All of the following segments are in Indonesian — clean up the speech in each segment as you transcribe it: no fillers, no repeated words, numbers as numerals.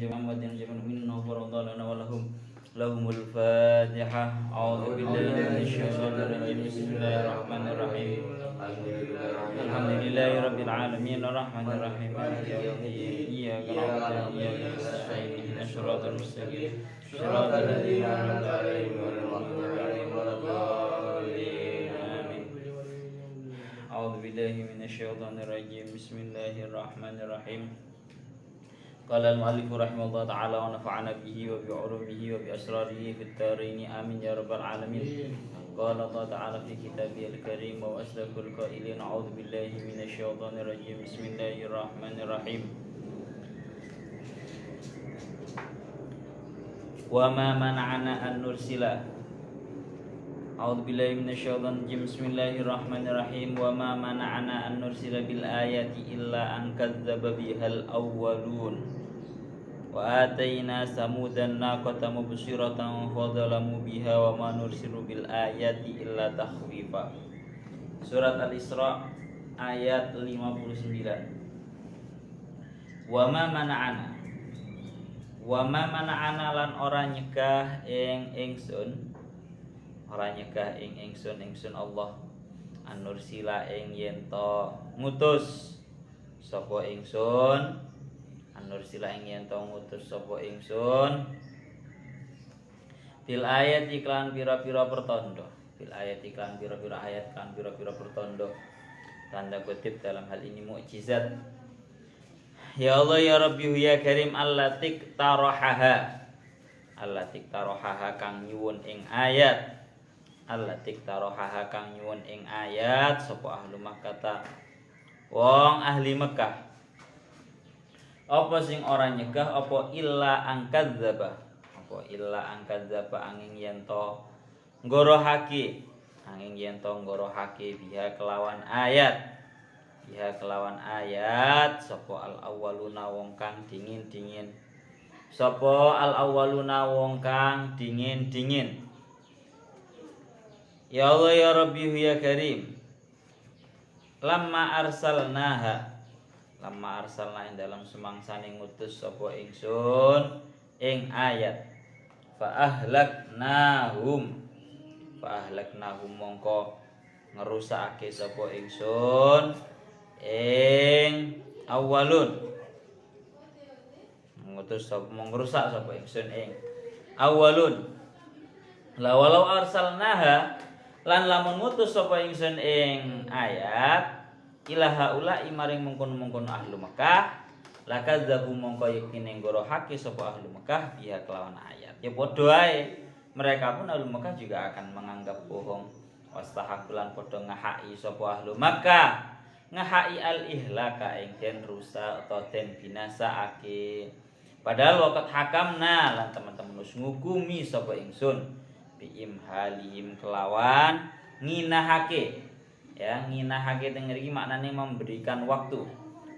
محمد جميع منا فرض لنا ولهم الفاتحة. أعوذ بالله من الشيطان الرجيم. بسم الله الرحمن الرحيم. الحمد لله رب العالمين الرحمن الرحيم مالك يوم الدين. إياك نعبد وإياك نستعين اهدنا الصراط المستقيم صراط الذين أنعمت عليهم غير المغضوب عليهم ولا الضالين. آمين. أعوذ بالله من الشيطان الرجيم. بسم الله الرحمن الرحيم. قال المؤلف رحمه الله تعالى ونفعنا به وبعلومه وبأسراره في الدارين آمين يا رب العالمين. قال الله تعالى في كتابه الكريم وأصدق القائلين أعوذ بالله من الشيطان الرجيم. بسم الله الرحمن الرحيم. وما منعنا أن نرسل أعوذ بالله من الشيطان الرجيم. بسم الله الرحمن الرحيم. وما منعنا أن نرسل بالآيات إلا أن كذب بها الأولون وآتينا ثمود الناقة مبصرة فظلموا بها وما نرسل بالآيات إلا تخويفا. Surat Al-Isra ayat 59. Wama mana'ana lan ora nyegah ing ingsun ingsun Allah anursila ing yento ngutus sapa ingsun bil ayat iklan pira-pira pertondo ayat kan pira-pira pertondo tanda kutip dalam hal ini mukjizat. Ya Allah ya Rabbi ya Karim allatik tarohaha kang nyuwun ing ayat sapa ahli Makkah wong ahli Mekah. Apa sing ora nyegah apa illa angkadzaba angin yen to nggorohake biha kelawan ayat sapa al awwaluna wong kang dingin Ya Allah ya Rabbi ya Karim lamma arsalna ing dalam semangsane ngutus sapa ingsun ing ayat fa ahlaknahum mongko ngerusakake sapa ingsun ing awalun ngrusak sapa ingsun ing awalun la walau arsalnaha lan lamun ngutus sapa ingsun ing ayat ilaha ula imaring mengkono-mengkono ahlu Mekah lakadzabu mongko yakine ngorohake sapa ahlu Mekah biha kelawan ayat. Ya padha ae mereka pun ahlu Mekah juga akan menganggap bohong. Wastahaqulan padha ngahai sapa ahlu Mekah ngahai al ihlaka ing den rusak atau den binasaake. Padahal waqt hakamna lan teman-teman wis ngukumi sapa ingsun biim halim kelawan nginahake. Ya, nginahake teng mriki maknane memberikan waktu.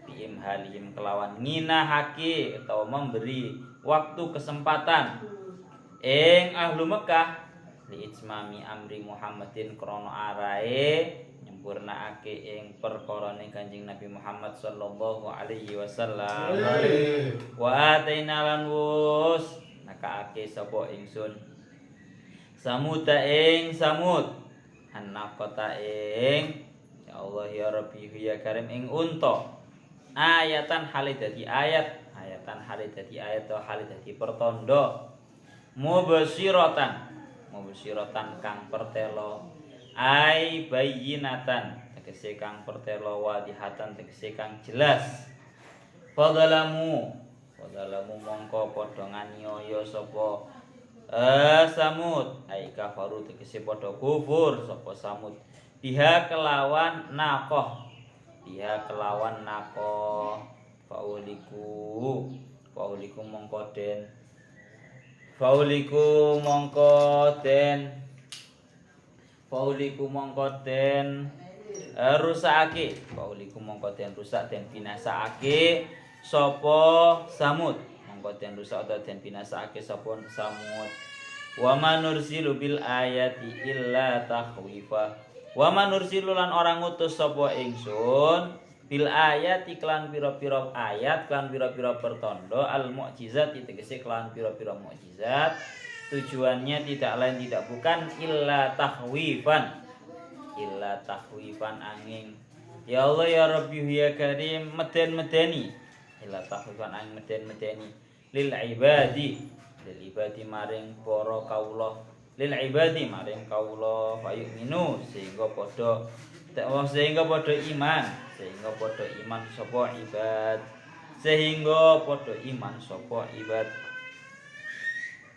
Biim halim kelawan nginahake atau memberi waktu kesempatan ing ahlu Mekah li itsmami amri Muhammadin krana arae nyempurnaake ing perkarane Kanjeng Nabi Muhammad sallallahu alaihi wasallam. Wa ataina lan wus nakaake sapa ingsun Samud An-naqata ing ya Allah ya Rabbi ya Karim ing unta ayatan hale dadi ayat atau hale dadi pertondo mubsyiratan kang pertelo ai bayyinatan tegese kang pertelo wadihatan tegese kang jelas fadalamu mongko padha nganiaya sapa Samud ai kafaru tegese padha kufur sapa Samud biha kelawan naqah fauliku mongko den rusak den binasaake sapa Samud den rusak atau den binasaake sapa Samud. Wa manursilu bil ayati illa takhwifa. Wa manursilu lan orang ngutus sapa ingsun bil ayat iklan pira-pira ayat klan pira-pira pertondo al mukjizat tegese klan pira-pira mukjizat tujuannya tidak lain tidak bukan illa tahwifan angin ya Allah ya Rabbi ya Karim medeni illa tahwifan angin medeni lil ibadi maring para kawula lil ibadi maring kawula fayu'minu sehingga padha iman sapa ibad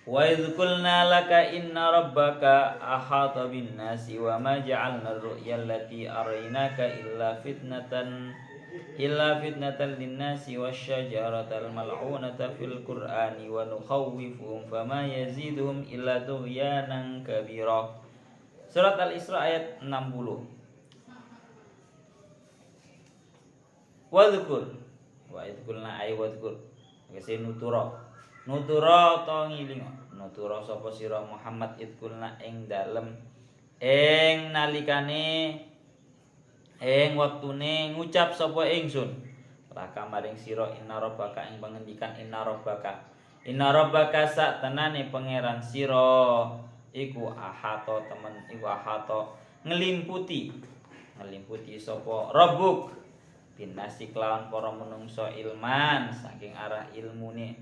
wa idz qulna laka inna rabbaka ahata bin nasi wa ma ja'alna ar-ru'ya allati araynaka illa fitnatan lin-nasi wasyajaratal mal'unata fil qur'ani wa nukhawwifuhum fama yaziduhum illa tughyanan kabira. Surat Al-Isra ayat 60. Wadhkur wa idkulna ay wadhkur tegese nutura to ngiling nutura sapa sira Muhammad idkulna ing dalem ing nalikane ing wektune ngucap sapa ingsun laka maring sira inna rabbaka ing pangendikan inna rabbaka sak tenane pangeran sira iku ahata nglimputi sapa rabbuk binasi kelawan para menungso ilman saking arah ilmune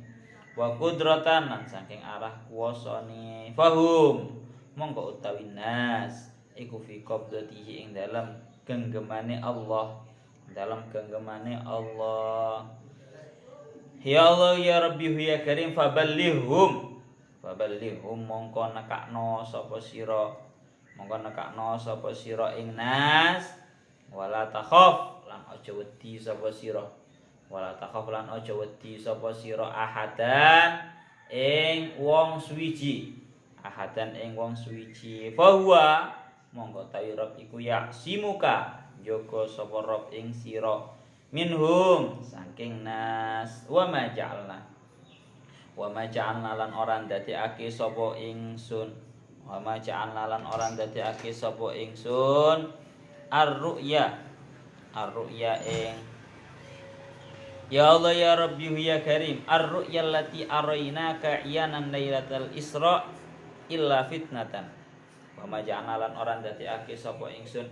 wa qudratan lan saking arah kuwasane fahum mongko utawi nas iku fi qabdatihi ing dalam genggemane Allah ya Allah ya Rabbi ya Karim faballihum mongko nekakno sapa sira ing nas wala takhaf lan aja wedi sapa sira ahadan ing wong suwiji bahwa monggo tawi Rabb iku ya simuka jaga sapa Rabb ing sira minhum saking nas wa ma ja'alna lan ora ndadekake sapa ingsun ar-ru'ya ing ya Allah ya Rabbi ya Karim ar-ru'ya allati araynaka iyanan lailatal Isra illa fitnatan wa ma ja'alna lan ora ndadekake sapa ingsun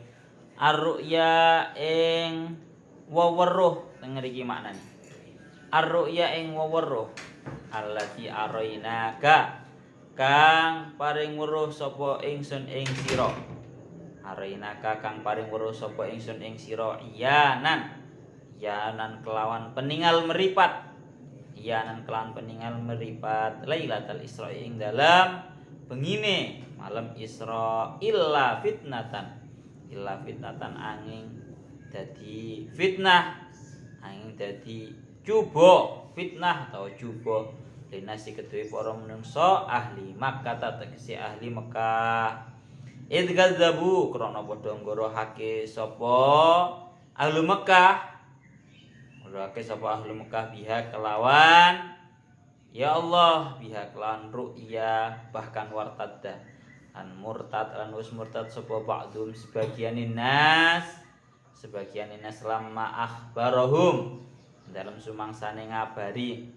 ar-ru'ya ing weweruh teng mriki maknane ar-ru'ya ing weweruh allati araynaka kang paring weruh sapa ingsun ing sira arainaka kang paring weruh sapa ingsun ing sira yanan kelawan peninggal meripat lailatal Isra ing dalam bengine malam Isra illa fitnatan angin dadi fitnah fitnah atau cuba linasi kedue para menungso ahli Makkah tegese ahli Mekah idgadzabu krana padha nggorohake sapa ahli Mekah biha kelawan ya Allah biha kelawan ru'ya bahkan wartadda an murtad lan wis murtad sapa ba'dum sebagianin nas lamma akhbarahum dalam sumangsane ngabari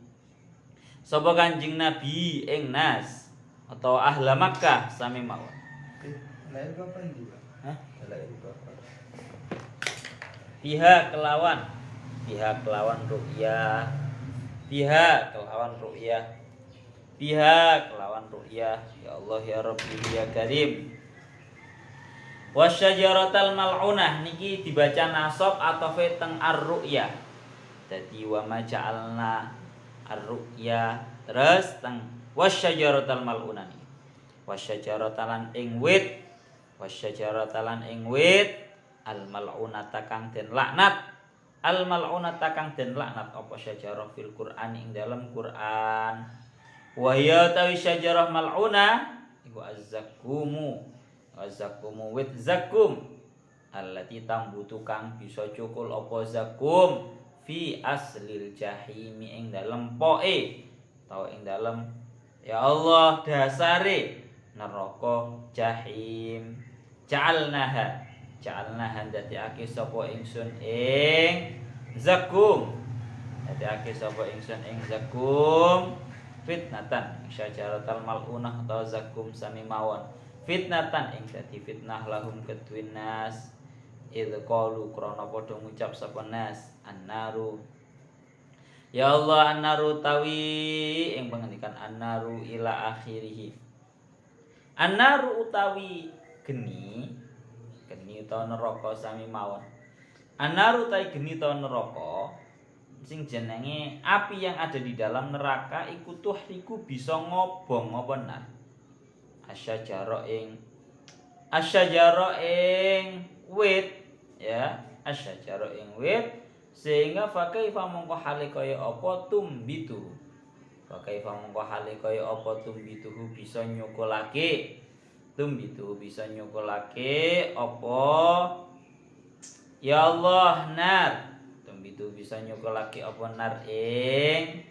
sapa Kanjeng Nabi ing nas atau ahli Makkah sami mawon. Lain kapan juga? Hah? Lain kapan? Pihak kelawan ru'yah. Ya Allah ya Rabbi ya Karim. Wasyajaratal mal'unah niki dibaca nasab atau teng ar-ru'yah. Dadi wa ma ja'alna ar-ru'yah terus teng wasyajaratal mal'unah. Wasyajaratalan ing wit al-mal'unata kang den laknat apa syajarah fil Qur'an ing dalam Qur'an wa hiya tawi syajarah mal'unah iku az-zakkumu wit zakkum allati tambutu kang bisa cukul apa zakkum fi aslil jahimi ing dalam poe atau ing dalam ya Allah dasare neraka jahim ja'alnaha ja'alna handatiake sapa ingsun ing zakum. Handatiake sapa ingsun ing zakum fitnatan syajaratal mal'unah atau zakum sami mawon. Fitnatan ing dadi fitnah lahum kedue nas. Idz qalu krana padha ngucap sapa nas annaru. Ya Allah annaru tawi ing pengendikan annaru ila akhirih. Annaru utawi geni utawa neraka sami mawon. Annaru utawi geni utawa neraka sing jenenge api yang ada di dalam neraka iku tuhriku bisa ngobong apa nar. Asyajara ing wit ya, asyajara ing wit sehingga fakaifa mongko hale kaya apa tumbitu. Fakaifa mongko hale kaya apa tumbituhu bisa nyukulake. Tumbitu bisa nyukulake apa ya Allah nar. Tumbitu bisa nyukulake apa nar ing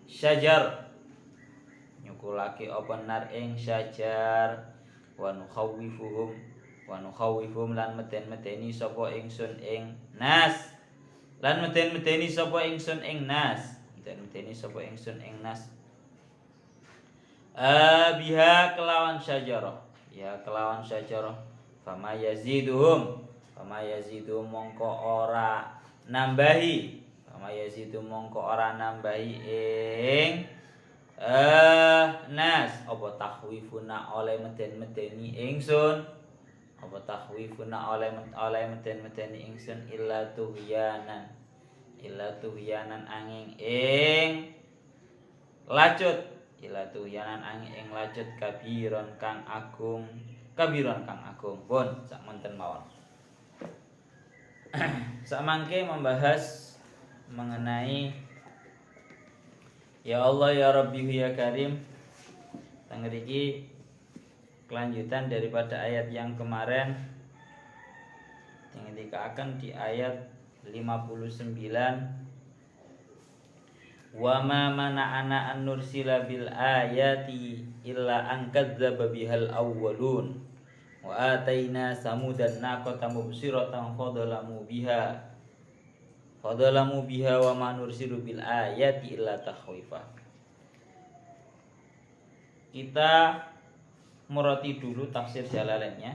syajar. Nyukulake apa nar ing syajar. Wa nukhawifuhum lan meden-medeni sapa ingsun ing nas. Lan meden-medeni sapa ingsun ing nas. Meden-medeni sapa ingsun ing nas. Biha kelawan syajarah. Ya kelawan syajarah. Fama yaziduhum mongko ora nambahi. Fama yaziduhum mongko ora nambahi ing nas apa takhwifuna oleh meden-medeni ingsun. Apa takhwifuna oleh meden-medeni ingsun illa tuhyanan angin ing lacut. Illa tuhyanan angin ing lacut kabiron kang agung pun sak menten mawon. Samangke membahas mengenai ya Allah ya Rabbi ya Karim. Tangriki kelanjutan daripada ayat yang kemarin yang dikatakan di ayat 59 wa ma mana'ana an nursila bil ayati illa an kadzdzaba bihal awwalun wa ataina samudan naqata mubsiratan fadalamu biha wa ma nursilu bil ayati illa takhwifa. Kita murati dulu tafsir Jalalainnya.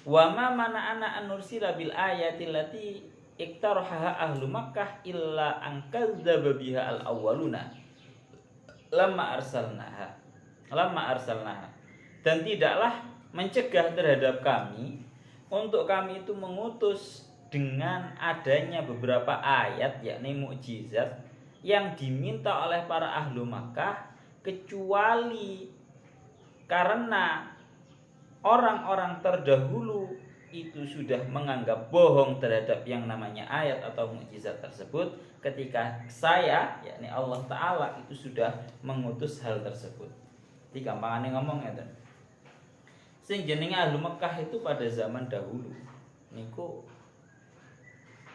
Wa ma mana'ana an nursila bil ayati allati iktaraha ahlu Makkah illa an kadzdzaba biha al awwaluna lamma arsalnaha. Dan tidaklah mencegah terhadap kami untuk kami itu mengutus dengan adanya beberapa ayat yakni mukjizat yang diminta oleh para ahlu Makkah kecuali karena orang-orang terdahulu itu sudah menganggap bohong terhadap yang namanya ayat atau mukjizat tersebut ketika saya yakni Allah Ta'ala itu sudah mengutus hal tersebut. Jadi gampangane ngomong ya, sing jenenge ahlu Mekah itu pada zaman dahulu niku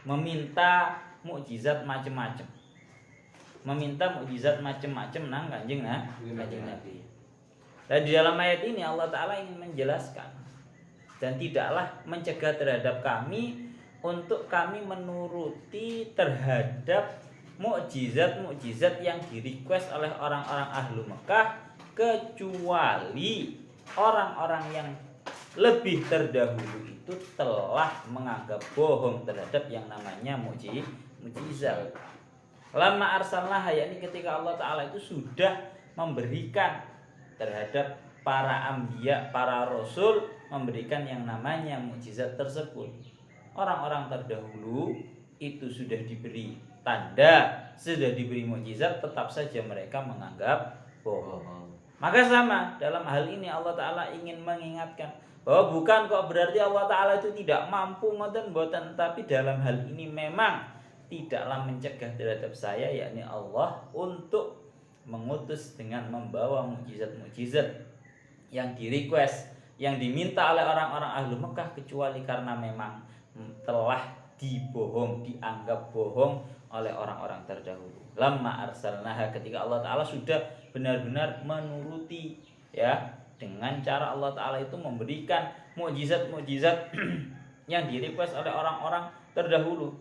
meminta mukjizat macam-macam. Nang Kanjeng Nabi. Dan di dalam ayat ini Allah Ta'ala ingin menjelaskan dan tidaklah mencegah terhadap kami untuk kami menuruti terhadap mukjizat-mukjizat yang di-request oleh orang-orang ahlu Mekah kecuali orang-orang yang lebih terdahulu itu telah menganggap bohong terhadap yang namanya mukjizat. Lama arsalnah yakni ketika Allah Ta'ala itu sudah memberikan terhadap para anbiya, para rasul, memberikan yang namanya mukjizat tersebut. Orang-orang terdahulu itu sudah diberi tanda, sudah diberi mukjizat, tetap saja mereka menganggap bohong. Maka sama dalam hal ini Allah Ta'ala ingin mengingatkan bahwa bukan kok berarti Allah Ta'ala itu tidak mampu ngoten boten, tapi dalam hal ini memang tidaklah mencegah terhadap saya yakni Allah untuk mengutus dengan membawa mukjizat-mukjizat yang di-request, yang diminta oleh orang-orang ahlu Mekah kecuali karena memang telah dianggap bohong oleh orang-orang terdahulu. Lamma arsalnaha ketika Allah Ta'ala sudah benar-benar menuruti ya dengan cara Allah Ta'ala itu memberikan mukjizat-mukjizat yang di request oleh orang-orang terdahulu.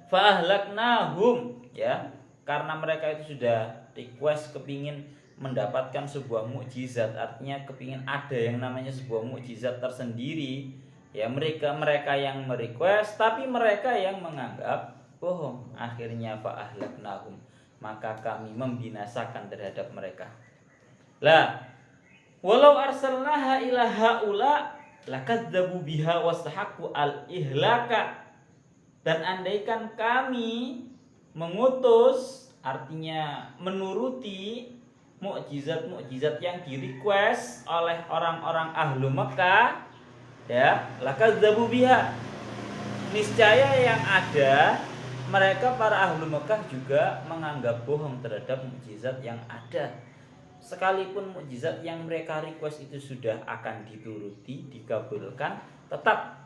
Fa ahlaknahum, ya, karena mereka itu sudah request kepingin mendapatkan sebuah mukjizat, artinya kepingin ada yang namanya sebuah mukjizat tersendiri, ya, mereka yang merequest tapi mereka yang menganggap bohong. Akhirnya fa ahlaknahum, maka kami membinasakan terhadap mereka. Lah, walau arsalnaha ila haula lakadzabu biha wastahaqqu al-ihlaka. Dan andaikan kami mengutus, artinya menuruti mukjizat-mukjizat yang di-request oleh orang-orang ahlu Mekah, ya, lakadzabu biha, niscaya yang ada mereka para ahlu Mekah juga menganggap bohong terhadap mukjizat yang ada. Sekalipun mukjizat yang mereka request itu sudah akan dituruti, dikabulkan, tetap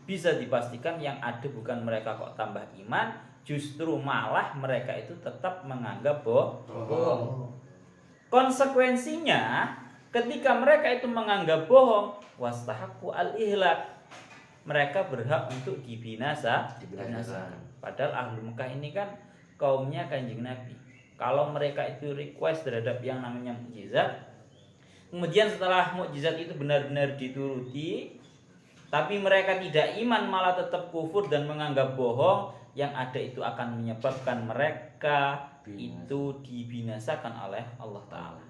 bisa dipastikan yang ada bukan mereka kok tambah iman, justru malah mereka itu tetap menganggap bohong. Konsekuensinya ketika mereka itu menganggap bohong, wastahaqqu al-ihlak, mereka berhak untuk dibinasakan. Padahal ahlu Mekah ini kan kaumnya Kanjeng Nabi. Kalau mereka itu request terhadap yang namanya mukjizat, kemudian setelah mukjizat itu benar-benar dituruti, tapi mereka tidak iman, malah tetap kufur dan menganggap bohong, yang ada itu akan menyebabkan mereka itu dibinasakan oleh Allah Ta'ala.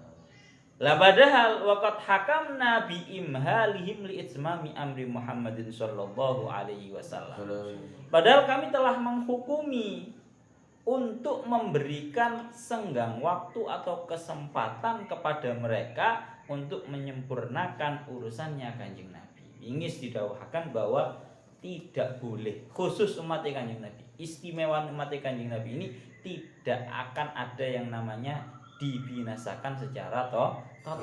Lah padahal waqad hakamna bi imhalihim li itmami amri Muhammadin sallallahu alaihi wasallam. Padahal kami telah menghukumi untuk memberikan senggang waktu atau kesempatan kepada mereka untuk menyempurnakan urusannya Kanjeng Nabi. Ingis didawahkan bahwa tidak boleh, khusus umat Kanjeng Nabi, istimewa umat Kanjeng Nabi ini tidak akan ada yang namanya dibinasakan secara total.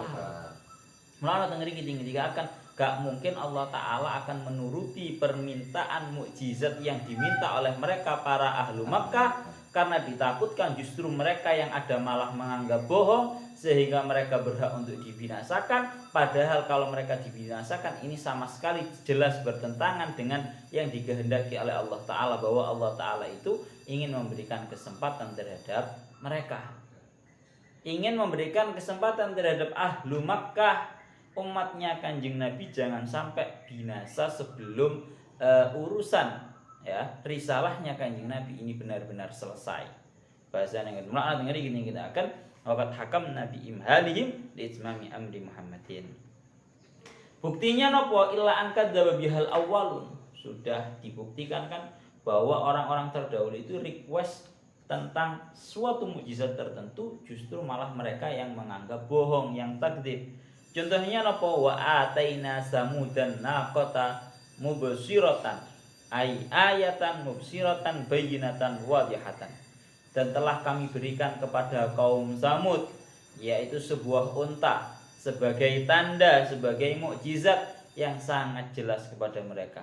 Melalui tengeri ketika akan gak mungkin Allah Ta'ala akan menuruti permintaan mukjizat yang diminta oleh mereka para ahlu Makkah, karena ditakutkan justru mereka yang ada malah menganggap bohong sehingga mereka berhak untuk dibinasakan. Padahal kalau mereka dibinasakan ini sama sekali jelas bertentangan dengan yang dikehendaki oleh Allah Ta'ala, bahwa Allah Ta'ala itu ingin memberikan kesempatan terhadap mereka, ingin memberikan kesempatan terhadap ahlu Makkah, umatnya Kanjeng Nabi, jangan sampai binasa sebelum urusan, ya, risalahnya Kanjeng Nabi ini benar-benar selesai. Bahasa yang kedua, ngeri gini kita akan waqad hakam Nabi imhalihim li itmami amri Muhammadin. Buktinya nopo illa an kadzdzaba bihal awwalun. Sudah dibuktikan kan bahwa orang-orang terdahulu itu request tentang suatu mukjizat tertentu, justru malah mereka yang menganggap bohong, yang takdzib. Contohnya napa? Wa ataina samudan naqata mubsiratan ay ayatan mubsiratan bayyinatan wadihatan. Dan telah kami berikan kepada kaum Samud, yaitu sebuah unta sebagai tanda, sebagai mukjizat yang sangat jelas kepada mereka.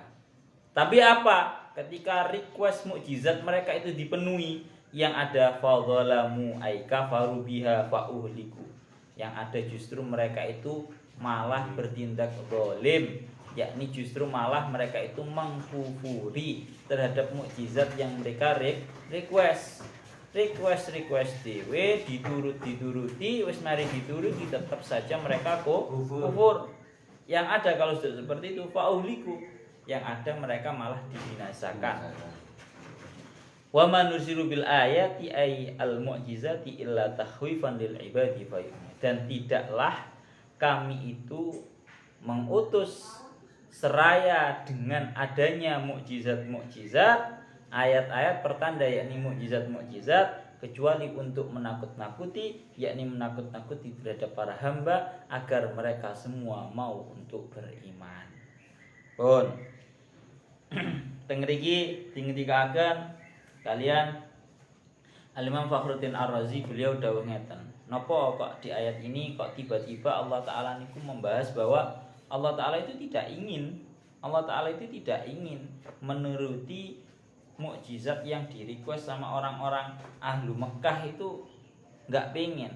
Tapi apa? Ketika request mukjizat mereka itu dipenuhi, yang ada fadzalamu ay kafaru biha fauhliku, yang ada justru mereka itu malah bertindak zalim, yakni justru malah mereka itu mengkufuri terhadap mukjizat yang mereka request dewe, dituruti wis mari dituruti tetap saja mereka kufur. Yang ada kalau sudah seperti itu fauhliku, yang ada mereka malah dibinasakan. Wa man nursilu bil ayati ay al mu'jizati illa takhwifan lil ibadi fa. Dan tidaklah kami itu mengutus seraya dengan adanya mukjizat-mukjizat, ayat-ayat pertanda yakni mukjizat-mukjizat, kecuali untuk menakut-nakuti, yakni menakut-nakuti terhadap para hamba agar mereka semua mau untuk beriman. Pun tengriki tinggi-tinggakan kalian Al-Imam Fakhruddin Ar-Razi, beliau dawuh ngeten, napa kok di ayat ini kok tiba-tiba Allah Ta'ala niku membahas bahwa Allah Ta'ala itu tidak ingin menuruti mukjizat yang di-request sama orang-orang ahlu Mekah, itu enggak pengen.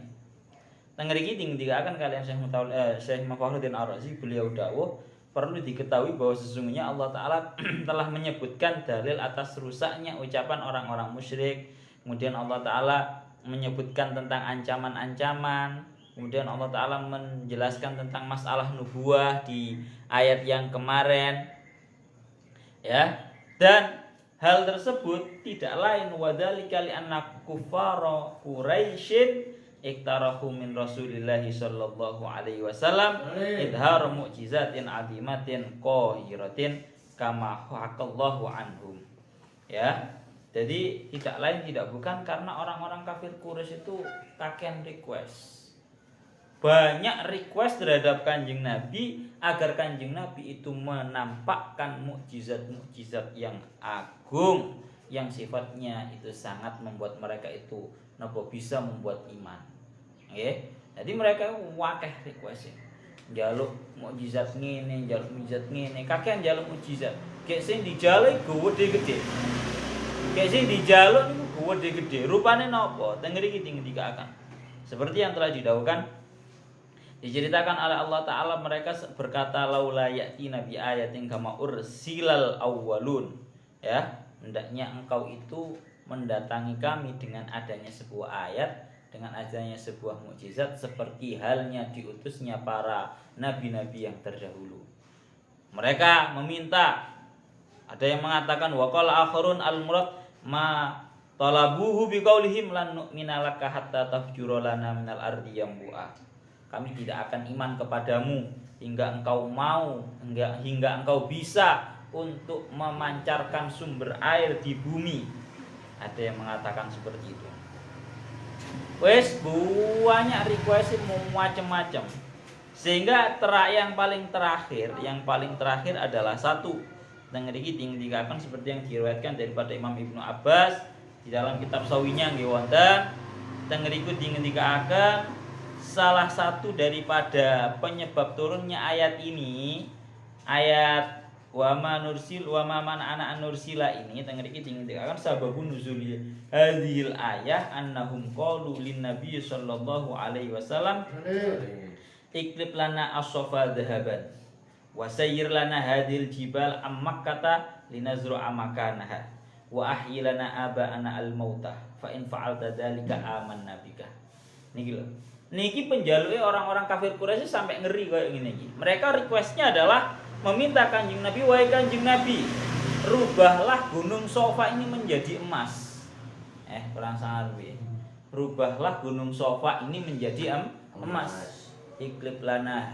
Tengriki tinggi akan kalian Syekh Fakhruddin Ar-Razi, beliau dawuh perlu diketahui bahwa sesungguhnya Allah Ta'ala telah menyebutkan dalil atas rusaknya ucapan orang-orang musyrik. Kemudian Allah Ta'ala menyebutkan tentang ancaman-ancaman. Kemudian Allah Ta'ala menjelaskan tentang masalah nubuah di ayat yang kemarin, ya. Dan hal tersebut tidak lain wadzalika li'anna kuffara Quraisyin iktarahu min Rasulillahi sallallahu alaihi wasallam idhar mu'jizatin azimatin qahiratin kama haqallahu anhum. Ya. Jadi tidak lain tidak bukan karena orang-orang kafir Quraisy itu kakean request. Banyak request terhadap Kanjeng Nabi agar Kanjeng Nabi itu menampakkan mukjizat-mukjizat yang agung yang sifatnya itu sangat membuat mereka itu bisa membuat iman. Nggih. Jadi mereka wakeh request. Njaluk mukjizat ngene, njaluk mukjizat ngene, kakean njaluk mukjizat. Gek sing dijaluk gede-gede. Gek sing dijaluk niku gede-gede. Rupane napa? Teng mriki ngendikaken. Seperti yang telah didhawuhkan diceritakan oleh Allah Ta'ala, mereka berkata laula ya'tina bi ayatin kama ursilal awwalun. Ya, hendaknya engkau itu mendatangi kami dengan adanya sebuah ayat, dengan adanya sebuah mukjizat seperti halnya diutusnya para nabi-nabi yang terdahulu. Mereka meminta, ada yang mengatakan waqala akharun al-murad ma talabuhu biqaulihim lan nu'mina laka hatta tafjura lana minal ardi yanbu'a. Kami tidak akan iman kepadamu hingga engkau engkau bisa untuk memancarkan sumber air di bumi. Ada yang mengatakan seperti itu. Wes banyak request macam-macam. Sehingga yang paling terakhir adalah satu. Dan ngriki dikatakan seperti yang diriwayatkan daripada Imam Ibnu Abbas di dalam kitab Sawinya nggih wonten. Teng ngriku dikatakan salah satu daripada penyebab turunnya ayat ini, ayat wa ma man ana nursila ini teng mriki dikatakan sababun nuzuli hadhil ayah annahum qalu lin nabiy sallallahu alaihi wasallam iklib lana as-safa dhahaban wa sayyir lana hadhil jibal ammakkata linazru'a makanaha wa ahyi lana aba'ana al-mauta fa in fa'alta dzalika amanna bika. Niki lho. Niki penjaluke orang-orang kafir Quraisy sampai ngeri kayak ngene iki. Mereka requestnya adalah meminta Kanjeng Nabi, wahai Kanjeng Nabi, rubahlah gunung Safa ini menjadi emas. Kurang sangar piye. Rubahlah gunung Safa ini menjadi emas. Iklib lana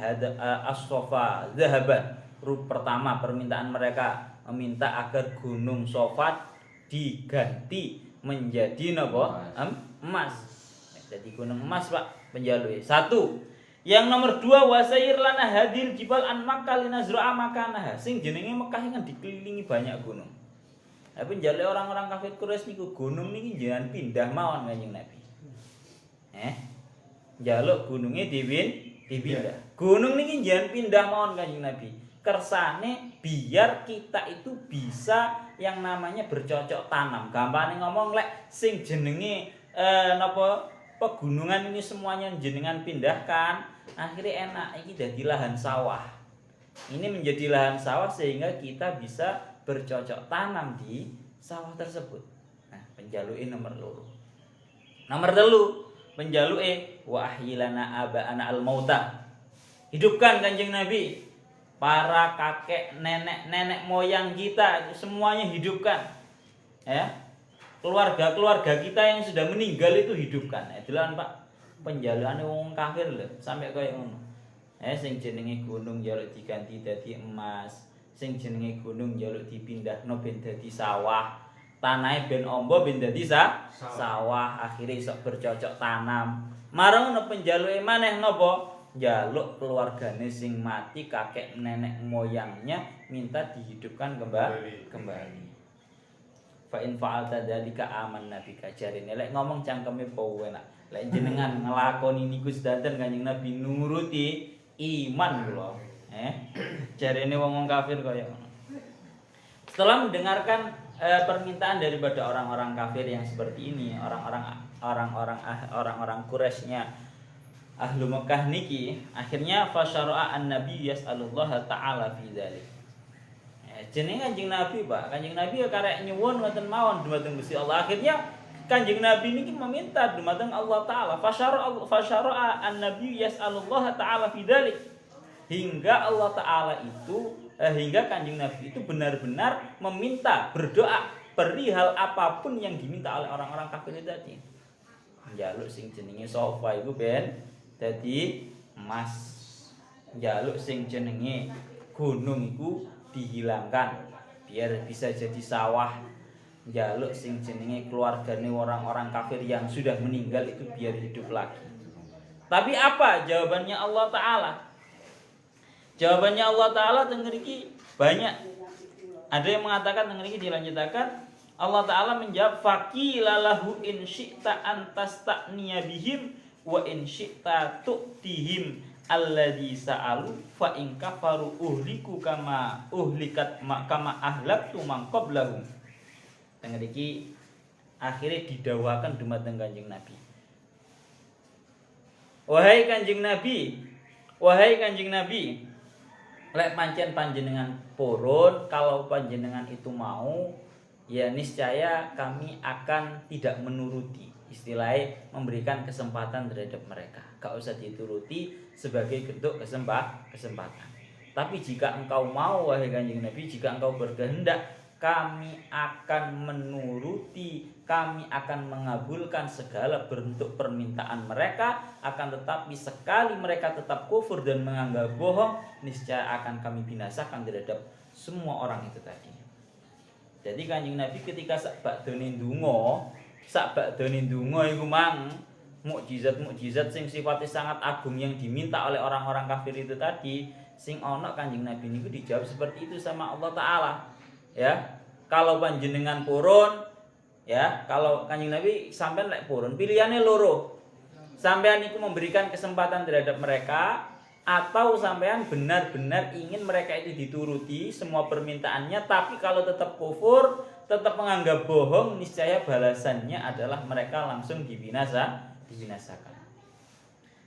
as-Safa dzahaban. Pertama permintaan mereka meminta agar gunung Safa diganti menjadi napa? Emas. Jadi gunung emas, Pak. Penjalui. Satu. Yang nomor dua wasair lana hadil jibal an Makkah linazra'a makanaha. Sing jenenge Mekah kan dikelilingi banyak gunung. Tapi penjalui orang-orang kafir Quraisy niku gunung niki jangan pindah mawon Kanjeng Nabi. Njaluk gunungnya dipindah. Gunung niki jangan pindah mawon Kanjeng Nabi. Kersane biar kita itu bisa yang namanya bercocok tanam. Gampangane ngomong lek sing jenenge pegunungan ini semuanya jenengan pindahkan, akhirnya enak iki dadi lahan sawah. Ini menjadi lahan sawah sehingga kita bisa bercocok tanam di sawah tersebut. Nah, penjaluke nomor 2. Nomor 3, penjaluke wa ahyilana aba'ana al-mauta. Hidupkan Kanjeng Nabi para kakek, nenek moyang kita semuanya hidupkan. Ya. Keluarga kita yang sudah meninggal itu hidupkan. Itulah Pak penjalukane wong kafir lho, sampai kaya ngono. Sing jenenge gunung njaluk diganti dadi emas, sing jenenge gunung njaluk dipindahno ben dadi sawah. Tanahe ben ombo ben dadi sawah, akhirnya iso bercocok tanam. Marang ono penjaluke maneh napa? Njaluk keluargane sing mati, kakek nenek moyangnya minta dihidupkan kembali. Fa in fa'alta dzalika amanna bika jarine lek ngomong cangkeme po enak lek jenengan nglakoni niku sedanten Kanjeng Nabi nuruti iman kula jarine wong kafir kaya ngono. Setelah mendengarkan permintaan daripada orang-orang kafir yang seperti ini, orang-orang Quraisynya ahlu Mekah niki akhirnya fasyara'a an-nabi yas'alullaha ta'ala fi dzalik. Jenenge Kanjeng Nabi, Pak. Kanjeng Nabi ya karek nyuwun ngoten mawon dumateng Gusti Allah. Akhirnya Kanjeng Nabi niki meminta dumateng Allah taala. Fasyara'a an-nabi yas'alullaha ta'ala fi dzalik. Hingga Allah taala itu hingga Kanjeng Nabi itu benar-benar meminta, berdoa perihal apapun yang diminta oleh orang-orang kafir itu tadi. Njaluk sing jenenge sofa iku ben dadi emas. Njaluk sing jenenge gunung iku dihilangkan biar bisa jadi sawah. Njaluk sing jenenge keluargane orang-orang kafir yang sudah meninggal itu biar hidup lagi. Tapi apa jawabannya Allah taala? Jawabannya Allah taala teng mriki banyak. Ada yang mengatakan teng mriki dilanjutakan Allah taala menjawab faqilalahu in syi'ta antasta'niya bihim wa in syi'ta tu'tihim alladzi sa'alu fa in kafaru uhliku kama uhlikat kama ahlaktu man qablahum. Teng mriki akhirnya didawakan dumateng Kanjeng Nabi. Wahai Kanjeng Nabi, lek pancen panjenengan purun, kalau panjenengan itu mau, ya niscaya kami akan tidak menuruti. Istilahnya memberikan kesempatan terhadap mereka. Gak usah dituruti sebagai bentuk kesempatan. Tapi jika engkau mau, wahai Kanjeng Nabi, jika engkau berkehendak, kami akan menuruti, kami akan mengabulkan segala bentuk permintaan mereka. Akan tetapi sekali mereka tetap kufur dan menganggap bohong, niscaya akan kami binasakan terhadap semua orang itu tadi. Jadi Kanjeng Nabi ketika sakbakdone ndonga iku mang mukjizat sing sifatnya sangat agung yang diminta oleh orang-orang kafir itu tadi, sing ana Kanjeng Nabi niku dijawab seperti itu sama Allah taala. Ya, kalau panjenengan purun, ya, kalau Kanjeng Nabi sampean lek purun, pilihannya loro. Sampean niku memberikan kesempatan terhadap mereka, atau sampean benar-benar ingin mereka itu dituruti semua permintaannya, tapi kalau tetap kufur, tetap menganggap bohong, niscaya balasannya adalah mereka langsung dibinasakan.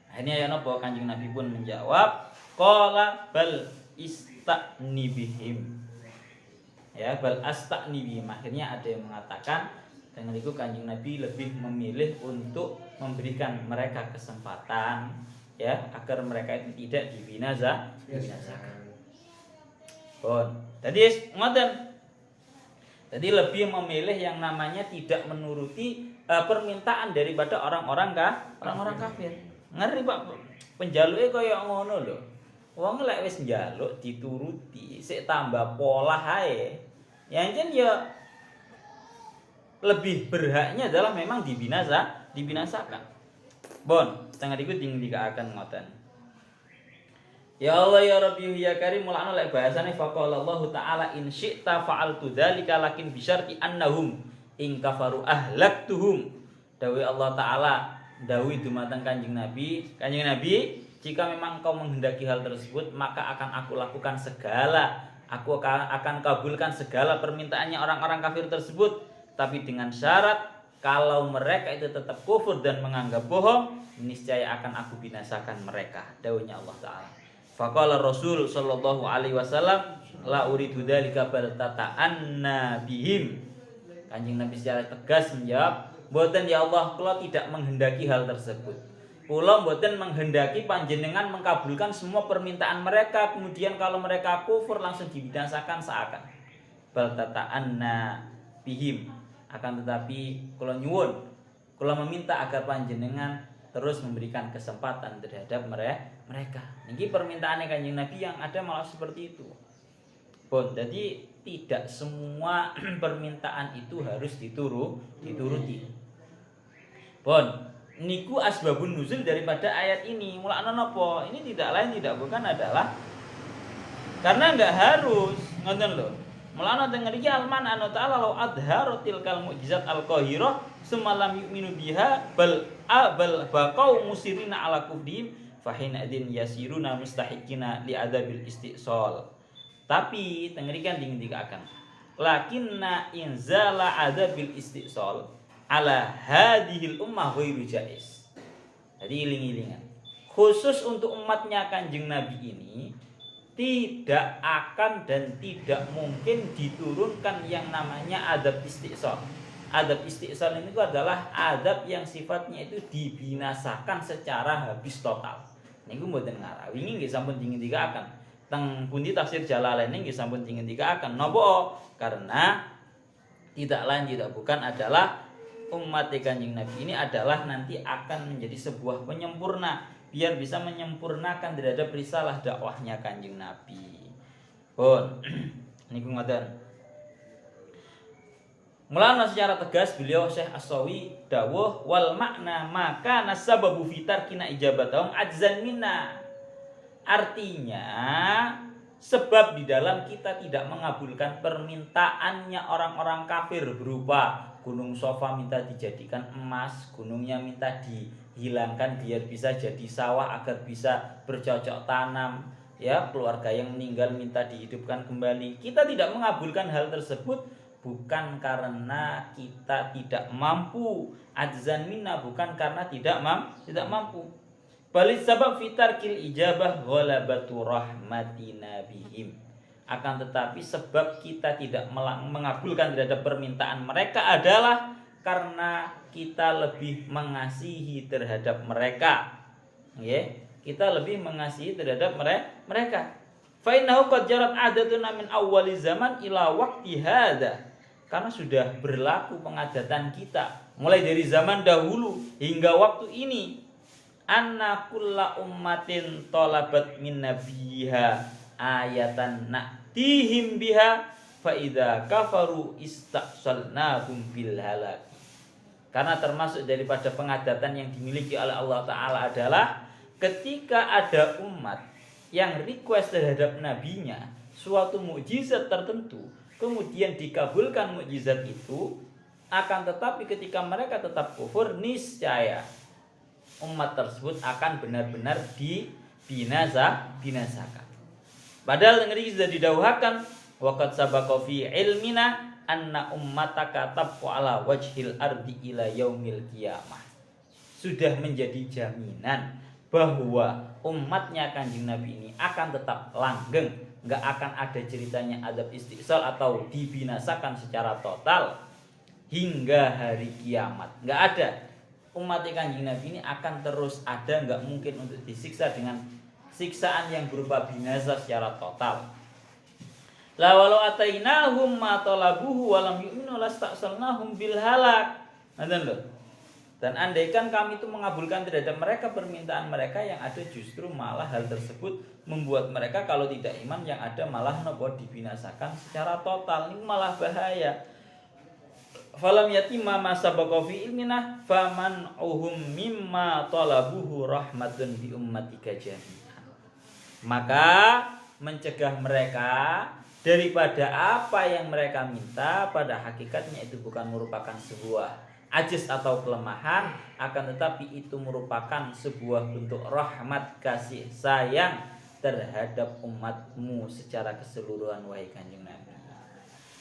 Akhirnya ya napa Kanjeng Nabi pun menjawab, qala bal ista'ni bihim. Ya, bal asta'ni bihim. Akhirnya ada yang mengatakan dengan itu Kanjeng Nabi lebih memilih untuk memberikan mereka kesempatan, ya, agar mereka itu tidak dibinasakan. Bon, tadi ngoten. Jadi lebih memilih yang namanya tidak menuruti permintaan daripada orang-orang kafir. Ngeri Pak, penjaluke kaya ngono lho. Wong lek wis njaluk dituruti, sik tambah pola ae. Ya jen ya lebih berhaknya adalah memang dibinasakan. Bon, setengah iku akan ngoten. Ya Allah ya Rabbi ya Karim mulane lek bahasane faqala Allah taala in syi'ta fa'altu dzalika lakin bisyarti annahum in kafaru ahlaktuhum. Dawuh Allah taala dawuh dumateng Kanjeng Nabi, jika memang kau menghendaki hal tersebut, maka akan aku lakukan segala, aku akan kabulkan segala permintaannya orang-orang kafir tersebut, tapi dengan syarat kalau mereka itu tetap kufur dan menganggap bohong, niscaya akan aku binasakan mereka. Dawuhnya Allah taala. Faqala Rasul sallallahu alaihi wasallam la uridu dzalika bal tata'anna bihim. Kanjeng Nabi secara tegas menjawab, "Mboten ya Allah, kula tidak menghendaki hal tersebut. Kula mboten menghendaki panjenengan mengkabulkan semua permintaan mereka, kemudian kalau mereka kufur langsung dibinasakan seakan. Bal tata'anna bihim. Akan tetapi kula nyuwun, kula meminta agar panjenengan terus memberikan kesempatan terhadap mereka. Niki permintaannya Kanjeng Nabi yang ada malah seperti itu. Bon, jadi tidak semua permintaan itu harus dituruti. Bon, niku asbabun nuzul daripada ayat ini. Mulane napa? Ini tidak lain tidak bukan adalah karena enggak harus, ngoten lho. Mulane teng ngriki alman anu ta'ala law adharatil kal mukjizat al-qahirah semalam yu'minu biha bal baqau musirina ala kufdihim fahina idin yasiruna mustahiqina li adzabil istisal. Tapi teng ngriki kan dingdikaken lakinna inzala adzabil istisal ala hadhil ummah ghairu jaiz. Jadi iling-ilingan. khusus untuk umatnya Kanjeng Nabi ini tidak akan dan tidak mungkin diturunkan yang namanya adab istiqsal. Adab istiqsal ini adalah adab yang sifatnya itu dibinasakan secara habis total. Niku mboten ngarah. Wingi nggih sampun dingendikaken teng pundi tafsir Jalalain nggih sampun dingendikaken. Napa? Karena tidak lain tidak bukan adalah umat Kanjeng Nabi ini adalah nanti akan menjadi sebuah penyempurna, biar bisa menyempurnakan terhadap risalah dakwahnya Kanjeng Nabi. Pun niku ngoten. Mulanya secara tegas beliau Syekh As-Sawi dawuh wal makna maka nasababu fitar kina ijabatahum ajzan minna. Artinya sebab di dalam kita tidak mengabulkan permintaannya orang-orang kafir berupa gunung Sofa minta dijadikan emas, gunungnya minta dihilangkan biar bisa jadi sawah agar bisa bercocok tanam, ya keluarga yang meninggal minta dihidupkan kembali. Kita tidak mengabulkan hal tersebut bukan karena kita tidak mampu, ajzan minna bukan karena tidak mampu. Balik sabab fitarkil ijabah ghalabatu rahmatina bihim. Akan tetapi sebab kita tidak mengabulkan terhadap permintaan mereka adalah karena kita lebih mengasihi terhadap mereka. Nggih, kita lebih mengasihi terhadap mereka. Fa innahu qad jarat adatuna min awwali zaman ila waqti hadza. Karena sudah berlaku pengadatan kita mulai dari zaman dahulu hingga waktu ini. Anna kulla ummatin talabat min nabiha ayatan na'tihim biha fa idza kafaru istaqsalnahum bil halak. Karena termasuk daripada pengadatan yang dimiliki oleh Allah Ta'ala adalah ketika ada umat yang request terhadap nabinya suatu mukjizat tertentu, kemudian dikabulkan mukjizat itu, akan tetapi ketika mereka tetap kufur, niscaya umat tersebut akan benar-benar binasakan. Padahal ngeri sudah didawuhakan waqad sabaqa fi ilmina anna ummataka tabqa ala wajhil ardi ila yaumil qiyamah. Sudah menjadi jaminan bahwa umatnya Kanjeng Nabi ini akan tetap langgeng, enggak akan ada ceritanya adab istiqsal atau dibinasakan secara total hingga hari kiamat. Enggak ada. Umat Kanjeng Nabi ini akan terus ada, enggak mungkin untuk disiksa dengan siksaan yang berupa binasa secara total. La walau atainahum ma talabuhu wa lam yu'minu lasta'salnahum bil halak. Nanten lho. Dan andaikan kami itu mengabulkan terhadap mereka permintaan mereka, yang ada justru malah hal tersebut membuat mereka kalau tidak iman yang ada malah nopo dibinasakan secara total. Ini malah bahaya. Falam yatimma ma sabaqa fi ilmina faman uhum mimma talabuhu rahmatun bi ummatika jami'an. Maka mencegah mereka daripada apa yang mereka minta pada hakikatnya itu bukan merupakan sebuah ajiz atau kelemahan, akan tetapi itu merupakan sebuah bentuk rahmat kasih sayang terhadap umatmu secara keseluruhan wahai Kanjeng Nabi.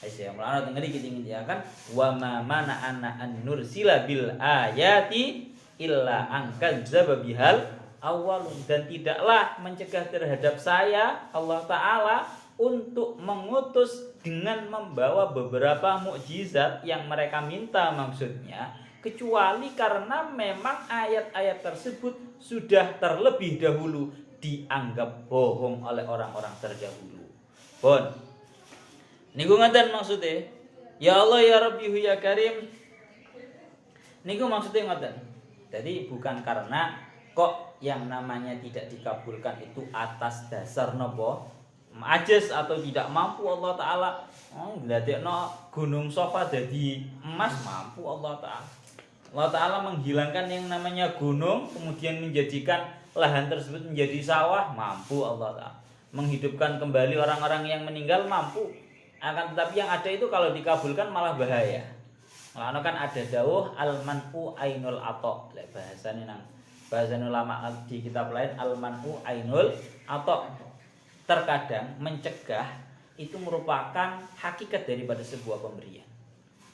Aisyah mulana tengeri kita ingin kan wa ma mana anna an nursila bil ayati illa angkal zababihal awalun, dan tidaklah mencegah terhadap saya Allah Ta'ala untuk mengutus dengan membawa beberapa mukjizat yang mereka minta maksudnya, kecuali karena memang ayat-ayat tersebut sudah terlebih dahulu dianggap bohong oleh orang-orang terdahulu. Pun niku ngaten maksudnya, ya Allah ya Rabbi ya Karim. Niku maksudnya ngaten. Jadi bukan karena kok yang namanya tidak dikabulkan itu atas dasar nopo ajiz atau tidak mampu Allah Ta'ala. Ndadekno gunung Sofa jadi emas, mampu Allah Ta'ala. Allah Ta'ala menghilangkan yang namanya gunung kemudian menjadikan lahan tersebut menjadi sawah, mampu Allah Ta'ala. Menghidupkan kembali orang-orang yang meninggal, mampu. Akan tetapi yang ada itu kalau dikabulkan malah bahaya. Malah kan ada dawuh al-man'u ainul ato. Bahasane nang bahasa ulama di kitab lain al-man'u ainul ato. Terkadang mencegah itu merupakan hakikat daripada sebuah pemberian.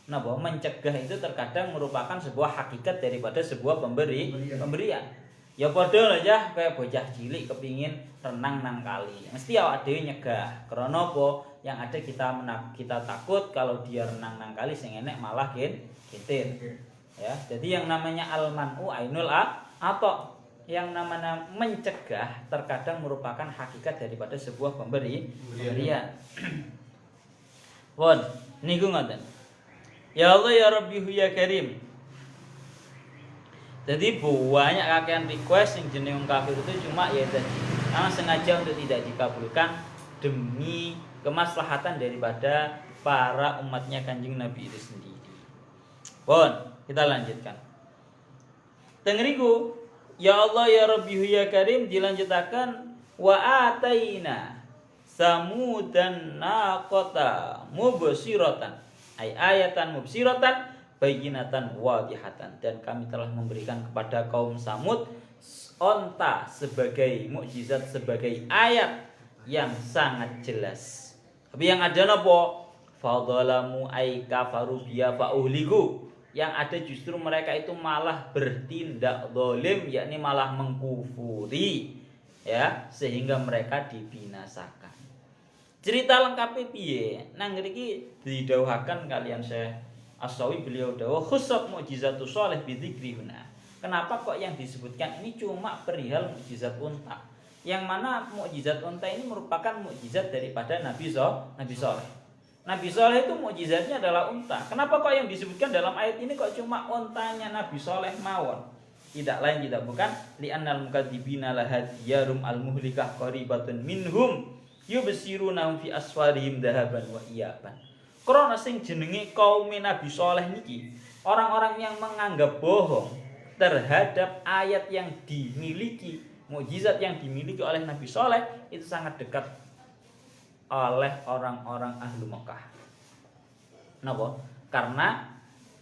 Nah, bahwa mencegah itu terkadang merupakan sebuah hakikat daripada sebuah pemberian. Ya padha lho ya kaya bocah cilik kepingin renang nang kali. Mesti awak dhewe nyegah. Karena apa? Yang ada kita takut kalau dia renang nang kali sing enek malah kintin. Ya, jadi yang namanya al-man'u ainul atau yang namanya mencegah terkadang merupakan hakikat daripada sebuah pemberian. Pun niku ngoten. Ya Allah ya Rabbi ya Karim. Jadi banyak kakean request yang jenis kafir itu cuma ya tadi karena sengaja untuk tidak dikabulkan demi kemaslahatan daripada para umatnya Kanjeng Nabi itu sendiri. Pun kita lanjutkan. Tengeriku ya Allah ya Rabbi ya Karim dilanjutakan wa ataina samudan naqata mubsiratan ay ayatan mubsiratan bayyinatan wadihatan, dan kami telah memberikan kepada kaum Samud onta sebagai mukjizat, sebagai ayat yang sangat jelas. Tapi yang ada napa? Fadzalamu ay kafaru biya fauhliku. Yang ada justru mereka itu malah bertindak zalim, yakni malah mengkufuri, ya, sehingga mereka dibinasakan. Cerita lengkapnya piye? Nang ngriki didhawuhaken kalian Syekh As-Sawi, beliau dawuh khussat mukjizatu sholih bidzikri huna. Kenapa kok yang disebutkan ini cuma perihal mukjizat unta? Yang mana mukjizat unta ini merupakan mukjizat daripada Nabi Sholeh. Nabi Sholeh itu mukjizatnya adalah unta. Kenapa kok yang disebutkan dalam ayat ini kok cuma untanya Nabi Sholeh mawon? Tidak lain tidak bukan li'annal mukadzibina lahadiyarum al-muhlikah qaribatun minhum yubsirunahum fi asfarihim dahaban wa iyaban. Karena sing jenenge kaum Nabi Sholeh niki orang-orang yang menganggap bohong terhadap ayat yang dimiliki, mukjizat yang dimiliki oleh Nabi Sholeh itu sangat dekat oleh orang-orang ahlu Mekah. Kenapa? Karena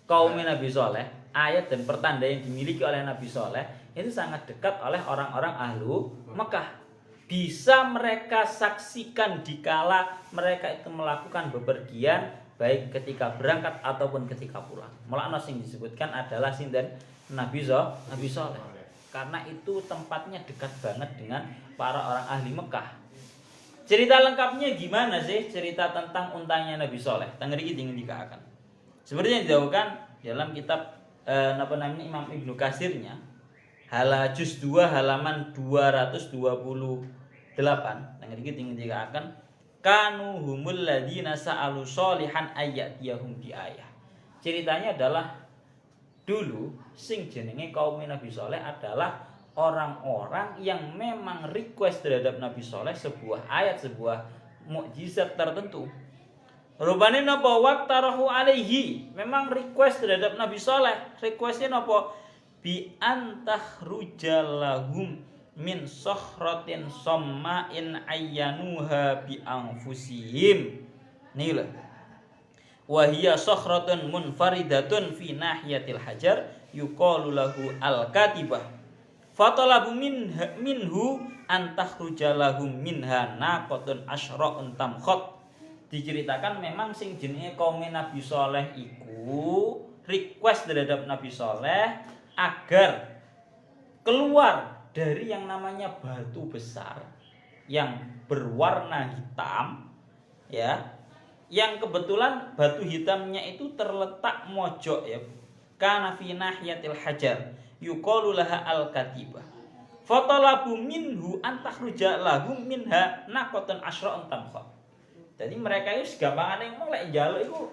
kaum Nabi Sholeh, ayat dan pertanda yang dimiliki oleh Nabi Sholeh itu sangat dekat oleh orang-orang ahlu Mekah. Bisa mereka saksikan dikala mereka itu melakukan bepergian, baik ketika berangkat ataupun ketika pulang. Mulane sing disebutkan adalah sinten Nabi Sholeh. Karena itu tempatnya dekat banget dengan para orang ahli Mekah. Cerita lengkapnya gimana sih? Cerita tentang untanya Nabi Sholeh. Tengeri iki dikatakan. Seperti yang didhawuhkan dalam kitab Imam Ibnu Katsirnya, juz 2 halaman 228. Tengeri iki dikatakan kanu humul ladina sa'alu sholihan ayyatiyahum bi ayah. Ceritanya adalah dulu sing jenenge kaum Nabi Sholeh adalah orang-orang yang memang request terhadap Nabi Sholeh sebuah ayat, sebuah mukjizat tertentu. Rupane napa waqtarahu alaihi, memang request terhadap Nabi Sholeh. Requestnya napa? Bi antahrujalahum min sokhratin somma'in ayyanuha bi anfusihim. Nih lho. Wa hiya sokhratun munfaridatun fi nahiyatil hajar yuqalu lahu al-katibah. Fatalabu minhu antahrujalahum minha naqatun asyra'un tamkhat. Diceritakan memang sing jenenge kaum Nabi Sholeh iku request terhadap Nabi Sholeh agar keluar dari yang namanya batu besar yang berwarna hitam, ya, yang kebetulan batu hitamnya itu terletak mojok, ya, kana fi nahiyatil hajar yuqalu laha al-katibah. Fatalabu minhu antakhruja lahum minha naqatan asyra'un tamkhat. Jadi mereka itu segampangane ngomong lek njaluk iku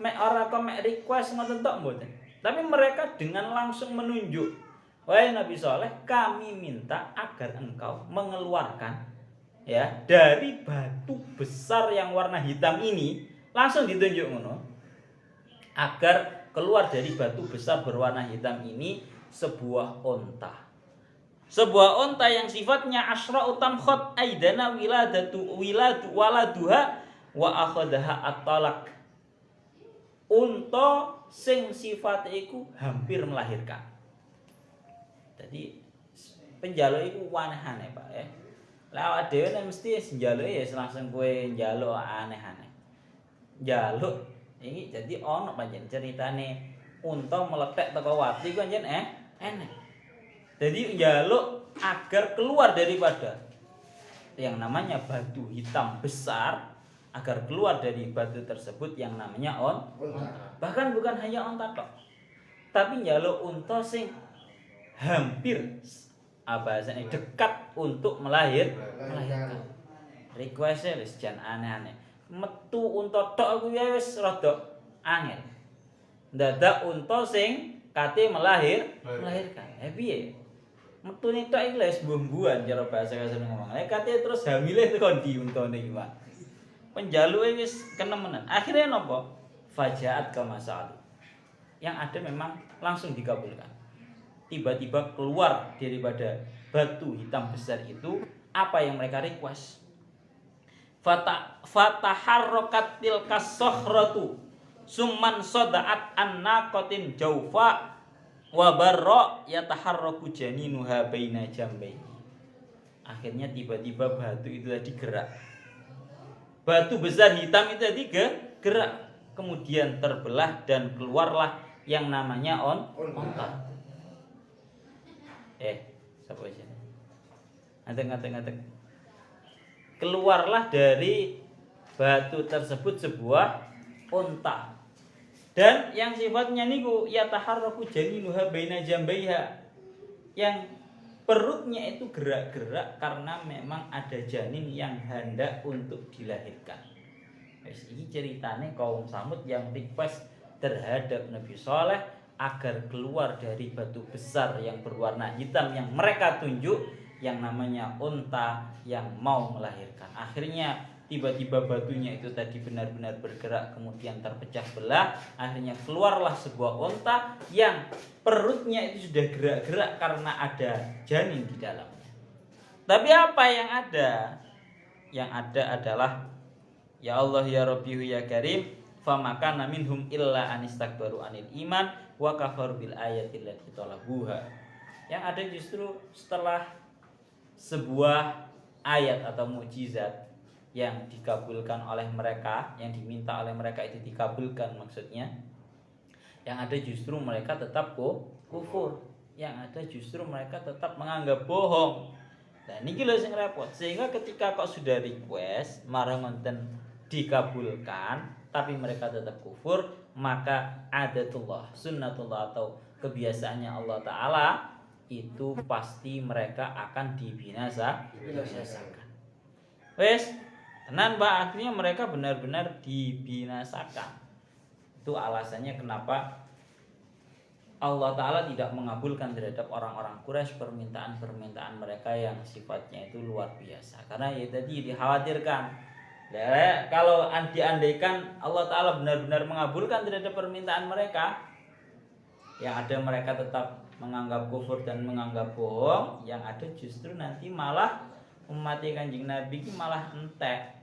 mek ora kok mek request ngoten tok mboten. Tapi mereka dengan langsung menunjuk, wahai Nabi Sholeh, kami minta agar engkau mengeluarkan, ya, dari batu besar yang warna hitam ini, langsung ditunjuk ngono, agar keluar dari batu besar berwarna hitam ini sebuah onta. Sebuah onta yang sifatnya asyra'u tamkhat aidana wiladu waladuha wa akhadaha at-talaq. Unta sing sifate iku hampir melahirkan. Jadi penjaluk iku aneh-aneh, Pak, ya. Lah awak dhewe nek mesti njaluke ya langsung kowe njaluk aneh-aneh. Njaluk iki jadi ono pancen ceritane unta meletek teko wati ku pancen enek. Jadi njaluk agar keluar daripada yang namanya batu hitam besar, agar keluar dari batu tersebut yang namanya bahkan bukan hanya onta tok, tapi njaluk unta sing hampir bahasanya dekat untuk melahirkan. Request wis jan aneh-aneh. Metu unta tok aku ya wis rada angel. Ndadak unta sing kate melahirkan. Piye? Metune tok iki wis mbuh-mbuhan cara bahasa kasar ngomong. Kate terus hamile tekan di untane iki, Pak. Penjaluke wis kenemenan. Akhirnya napa? Fajaat ka masal. Yang ada memang langsung dikabulkan. Tiba-tiba keluar daripada batu hitam besar itu apa yang mereka request. Fataharrakat tilkas sakhratu summan sada'at annaqatin jaufa wa barra yataharraku janinuha baina jambayhi. Akhirnya tiba-tiba batu itu tadi gerak. Batu besar hitam itu tadi gerak, kemudian terbelah dan keluarlah yang namanya onta. Siapa aja? Ngadeg. Keluarlah dari batu tersebut sebuah onta. Dan yang sifatnya niku yataharraku janinuha baina jambaiha. Yang perutnya itu gerak-gerak karena memang ada janin yang hendak untuk dilahirkan. Ini ceritanya kaum Samud yang request terhadap Nabi Saleh agar keluar dari batu besar yang berwarna hitam yang mereka tunjuk yang namanya unta yang mau melahirkan. Akhirnya tiba-tiba batunya itu tadi benar-benar bergerak kemudian terpecah belah. Akhirnya keluarlah sebuah unta yang perutnya itu sudah gerak-gerak karena ada janin di dalamnya. Tapi apa yang ada? Yang ada adalah ya Allah ya Rabbi ya Karim famakana minhum illa anistakbaru anil iman wa kafaru bil ayati allati talabuha. Yang ada justru setelah sebuah ayat atau mukjizat yang dikabulkan oleh mereka, yang diminta oleh mereka itu dikabulkan maksudnya. Yang ada justru mereka tetap kufur. Yang ada justru mereka tetap menganggap bohong. Nah ini lho sing repot. Sehingga ketika kok sudah request marang ngonten dikabulkan tapi mereka tetap kufur, maka adatullah, sunnatullah atau kebiasaannya Allah Ta'ala itu pasti mereka akan dibinasakan. Wes, tenan Pak, akhirnya mereka benar-benar dibinasakan. Itu alasannya kenapa Allah Ta'ala tidak mengabulkan terhadap orang-orang Quraisy permintaan-permintaan mereka yang sifatnya itu luar biasa. Karena ya tadi dikhawatirkan kalau diandaikan Allah Ta'ala benar-benar mengabulkan terhadap permintaan mereka, yang ada mereka tetap menganggap kufur dan menganggap bohong, yang ada justru nanti malah umat Kanjeng Nabi ini malah entek.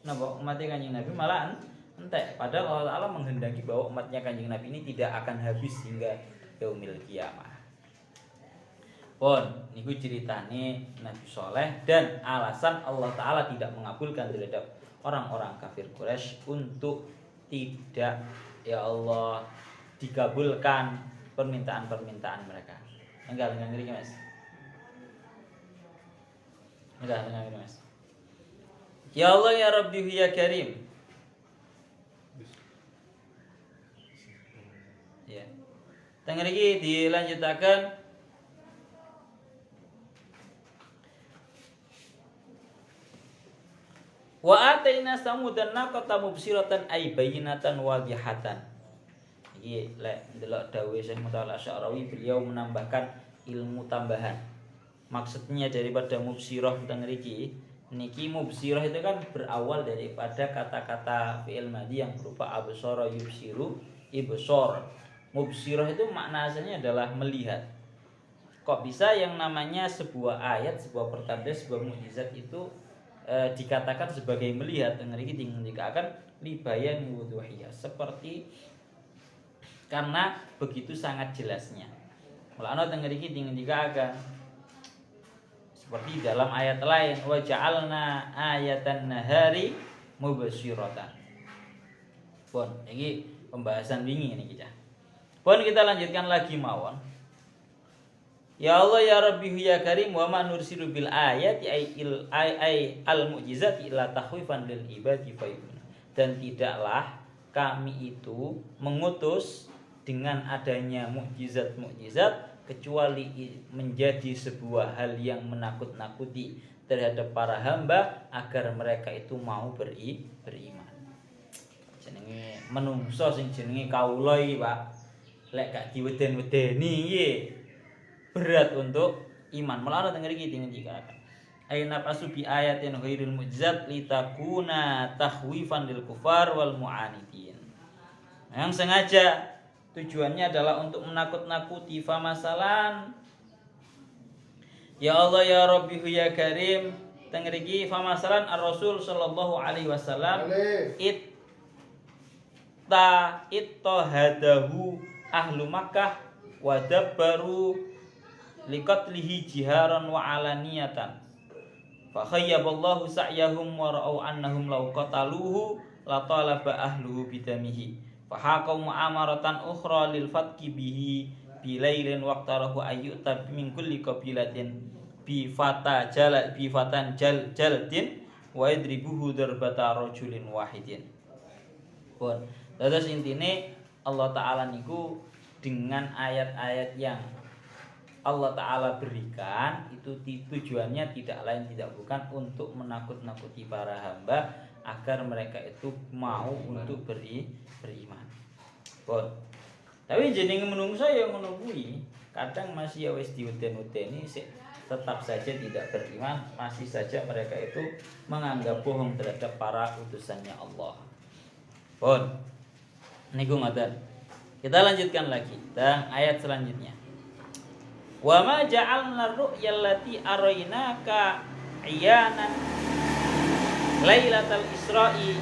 Umat Kanjeng Nabi malah entek. Padahal Allah Ta'ala menghendaki bahwa umatnya Kanjeng Nabi ini tidak akan habis hingga yaumil kiamah. Pun niku ceritane Nabi Saleh dan alasan Allah Ta'ala tidak mengabulkan terhadap orang-orang kafir Quraisy untuk tidak ya Allah dikabulkan permintaan-permintaan mereka. Enggak ngiri Mas. Enggak ngiri Mas. Ya Allah ya Rabbi ya Karim. Ya. Tengah lagi dilanjutakan. Wa ataina samudan naqata mubsiratan ay bayyinatan wadihatan. Iki lek ndelok dawuh Syekh Mutawalla Asy'arawi, beliau menambahkan ilmu tambahan. Maksudnya daripada mubsirah teng mriki, niki mubsirah itu kan berawal daripada kata-kata fi'il madhi yang berupa absara yubsiru ibsar. Mubsirah itu makna asalnya adalah melihat. Kok bisa yang namanya sebuah ayat, sebuah pertanda, sebuah mukjizat itu dikatakan sebagai melihat? Ngeriki dikatakan libayan wuduhiyah, seperti karena begitu sangat jelasnya. Mulane ngeriki dikatakan seperti dalam ayat lain wa ja'alna ayatan nahari mubsyiratan. Pun iki pembahasan wingi ini kita. Pun kita lanjutkan lagi mawon. Ya Allah ya Rabbi ya Karim wa ma nursilu bil ayati ay al mu'jizati illa tahwifan lil ibadi fayun. Dan tidaklah kami itu mengutus dengan adanya mukjizat-mukjizat kecuali menjadi sebuah hal yang menakut-nakuti terhadap para hamba agar mereka itu mau beriman. Jenenge menungso sing jenenge kawula iki, Pak. Lek gak diweden-wedeni iki berat untuk iman. Malah teng mriki dingendikaken. Aina pasubi ayatin ghairil mujizat litakuna tahwifan lil kufar wal mu'anidin. Yang sengaja tujuannya adalah untuk menakut-nakuti famasalan. Ya Allah ya Rabbi ya Karim teng mriki famasalan ar-Rasul sallallahu alaihi wasallam ittahadahu ahlu Makkah wa dabbaru liqatlihi jiharan wa alaniyatan. Fa khayyaballahu sa'yahum wa ra'au annahum law qataluhu la talaba ahluhu bidamihi. Fa haqaw mu'amaratan ukhra lil fatki bihi bilailin waqtarahu ayyuta min kulli qabilatin bi fatan jaldin wa idribuhu darbata rajulin wahidin. Pun terus intine Allah Ta'ala niku dengan ayat-ayat yang Allah Ta'ala berikan itu tujuannya tidak lain tidak bukan untuk menakut-nakuti para hamba agar mereka itu mau untuk beriman. Bon. Tapi jenenge menungso ya ngono kuwi, kadang masih ya wis diweden-wedeni tetap saja tidak beriman, masih saja mereka itu menganggap bohong terhadap para utusannya Allah. Bon. Niku ngoten. Kita lanjutkan lagi dan ayat selanjutnya. Wa ma ja'alna ar-ru'ya allati araynaka 'iyanan lailatal isra'i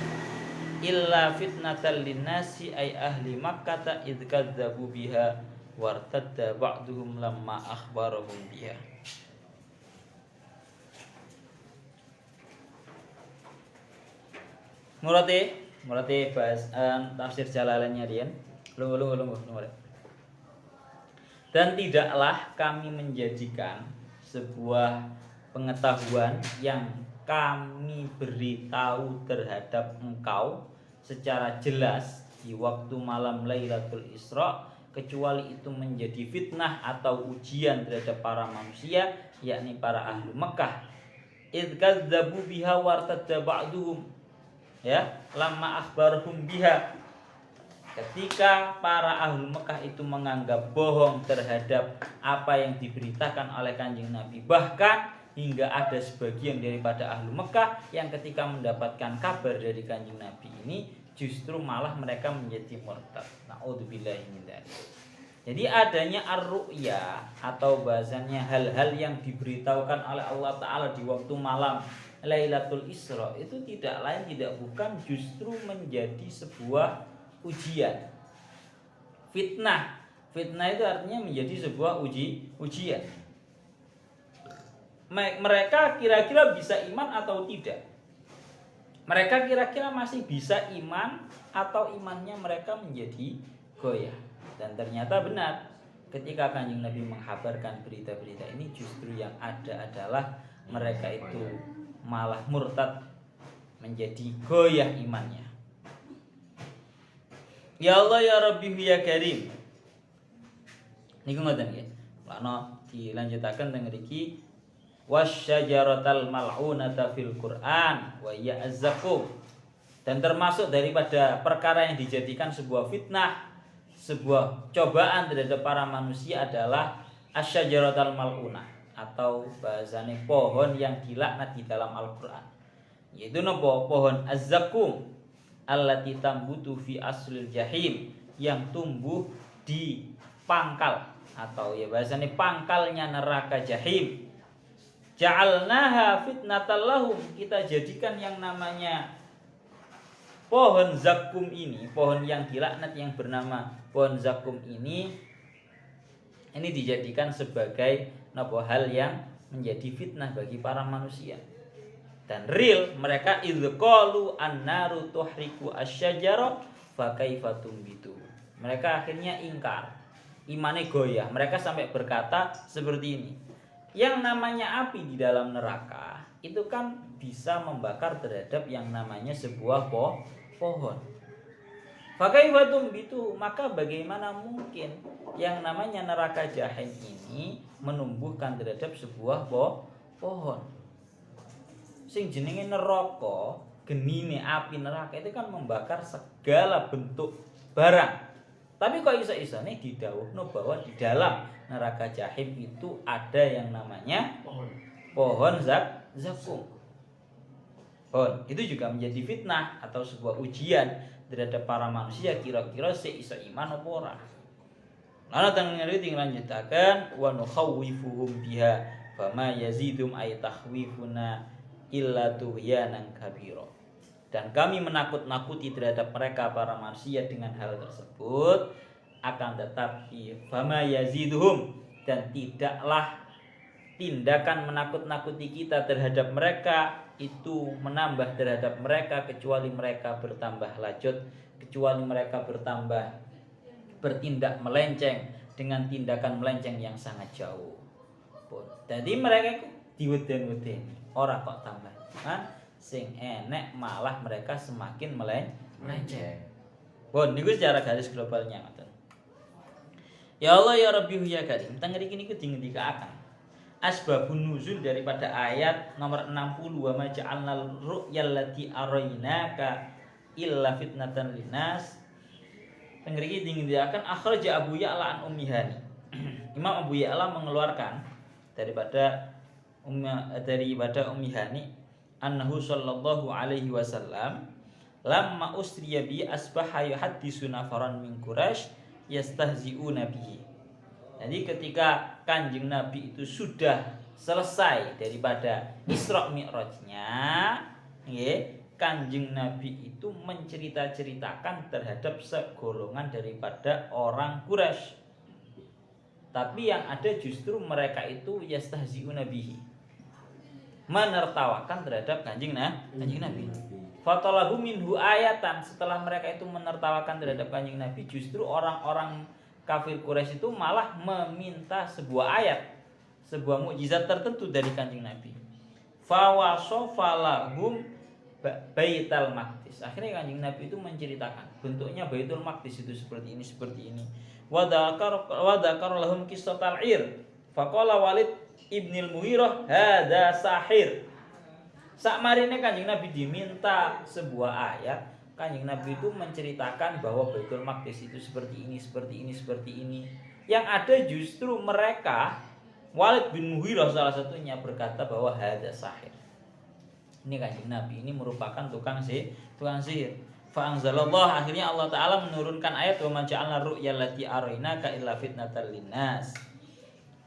illa fitnatal linnasi ay ahli makkah id kadzabu biha wartadda ba'duhum lamma akhbarahum biha. Murate bahas tafsir Jalalainnya Rian. Lungguh. Dan tidaklah kami menjadikan sebuah pengetahuan yang kami beritahu terhadap engkau secara jelas di waktu malam Lailatul Isra kecuali itu menjadi fitnah atau ujian terhadap para manusia yakni para ahli Mekah. Idz kadzabu biha wartadda ba'duhum ya lamma akhbarhum biha. Ketika para ahli Mekah itu menganggap bohong terhadap apa yang diberitakan oleh Kanjeng Nabi, bahkan hingga ada sebagian daripada ahli Mekah yang ketika mendapatkan kabar dari Kanjeng Nabi ini justru malah mereka menjadi murtad. Na'udzubillahi min dzalik. Jadi adanya ar-ru'ya atau bahasanya hal-hal yang diberitahukan oleh Allah Ta'ala di waktu malam Lailatul Isra itu tidak lain tidak bukan justru menjadi sebuah ujian, fitnah itu artinya menjadi sebuah ujian. Mereka kira-kira bisa iman atau tidak? Mereka kira-kira masih bisa iman atau imannya mereka menjadi goyah? Dan ternyata benar, ketika Kanjeng Nabi menghabarkan berita-berita ini justru yang ada adalah mereka itu malah murtad, menjadi goyah imannya. Ya Allah ya Rabbi ya Karim. Niku ngoten nggih. Lana dilanjutaken teng mriki wasyajaratal mal'unata fil Qur'an wa ya azzakum. Dan termasuk daripada perkara yang dijadikan sebuah fitnah, sebuah cobaan terhadap para manusia adalah asyajaratal mal'unah atau bahasane pohon yang dilaknat di dalam Al-Qur'an. Yaitu napa? Pohon azzakum allati tambutu fi aslil jahim, yang tumbuh di pangkal atau ya bahasanya pangkalnya neraka jahim. Ja'alnaha fitnatal lahum, kita jadikan yang namanya pohon zakum ini, pohon yang dilaknat yang bernama pohon zakum ini dijadikan sebagai hal yang menjadi fitnah bagi para manusia. Dan real mereka idqalu annaru tuhriku asyajara fa kaifa tumbitu. Mereka akhirnya ingkar. imane goyah. Mereka sampai berkata seperti ini. Yang namanya api di dalam neraka itu kan bisa membakar terhadap yang namanya sebuah pohon. Fakaifatum itu, maka bagaimana mungkin yang namanya neraka jahim ini menumbuhkan terhadap sebuah pohon. Sing jenenge neraka, genine api neraka itu kan membakar segala bentuk barang. Tapi kok iso-isone didhawuhno bahwa di dalam neraka jahim itu ada yang namanya pohon zakum. Pohon itu juga menjadi fitnah atau sebuah ujian terhadap para manusia, kira-kira iso iman apa ora. Lalu tengeri tinggal lanjutakan wa nukhawwifuhum biha fama yazidum ay takhwifuna illa tuhyanan kabira. Dan kami menakut-nakuti terhadap mereka para manusia dengan hal tersebut, akan tetapi fama yaziduhum, dan tidaklah tindakan menakut-nakuti kita terhadap mereka itu menambah terhadap mereka kecuali mereka bertambah lanjut, kecuali mereka bertindak melenceng dengan tindakan melenceng yang sangat jauh. Jadi mereka diweden-wedeni, ora kok tambah kan? Sing enek malah mereka semakin melenceng. Bon, niku secara garis globalnya ngoten. Ya Allah ya Rabbi ya Karim, teng ngriki niku dingendikaken asbabun nuzul daripada ayat nomor 60 wa ma ja'alnal ru'yal lati araynaka illa fitnatan linnas. Teng ngriki dingendikaken akhraja Abu Ya'la an Ummihani. Imam Abu Ya'la mengeluarkan daripada Ummihani annahu sallallahu alaihi wasallam lamma usriya bi asbaha yuhaddisu nafaran min Quraisy yastahzi'una bihi. Jadi ketika Kanjeng Nabi itu sudah selesai daripada Isra Mi'rajnya, nggih, Kanjeng Nabi itu mencerita-ceritakan terhadap segolongan daripada orang Quraisy. Tapi yang ada justru mereka itu yastahzi'una bihi, menertawakan terhadap Kanjeng Nabi. Fatalahu minhu ayatan, setelah mereka itu menertawakan terhadap Kanjeng Nabi, justru orang-orang kafir Quraisy itu malah meminta sebuah ayat, sebuah mukjizat tertentu dari Kanjeng Nabi. Fawasofalahum Baitul Maqdis. Akhirnya Kanjeng Nabi itu menceritakan bentuknya Baitul Maqdis itu seperti ini, seperti ini. Wa dzakar lahum qissatal ir. Faqala Walid Ibnul Mughirah hadza sahir. Sakmarine Kanjeng Nabi diminta sebuah ayat, Kanjeng Nabi itu menceritakan bahwa Baitul Maqdis itu seperti ini, seperti ini, seperti ini. Yang ada justru mereka, Walid bin Mughirah salah satunya berkata bahwa hadza sahir. Ini Kanjeng Nabi ini merupakan tukang sihir. Fa anzalallah, akhirnya Allah Taala menurunkan ayat wa ma ja'alna ru'yal lati araynaka illa fitnatal linnas.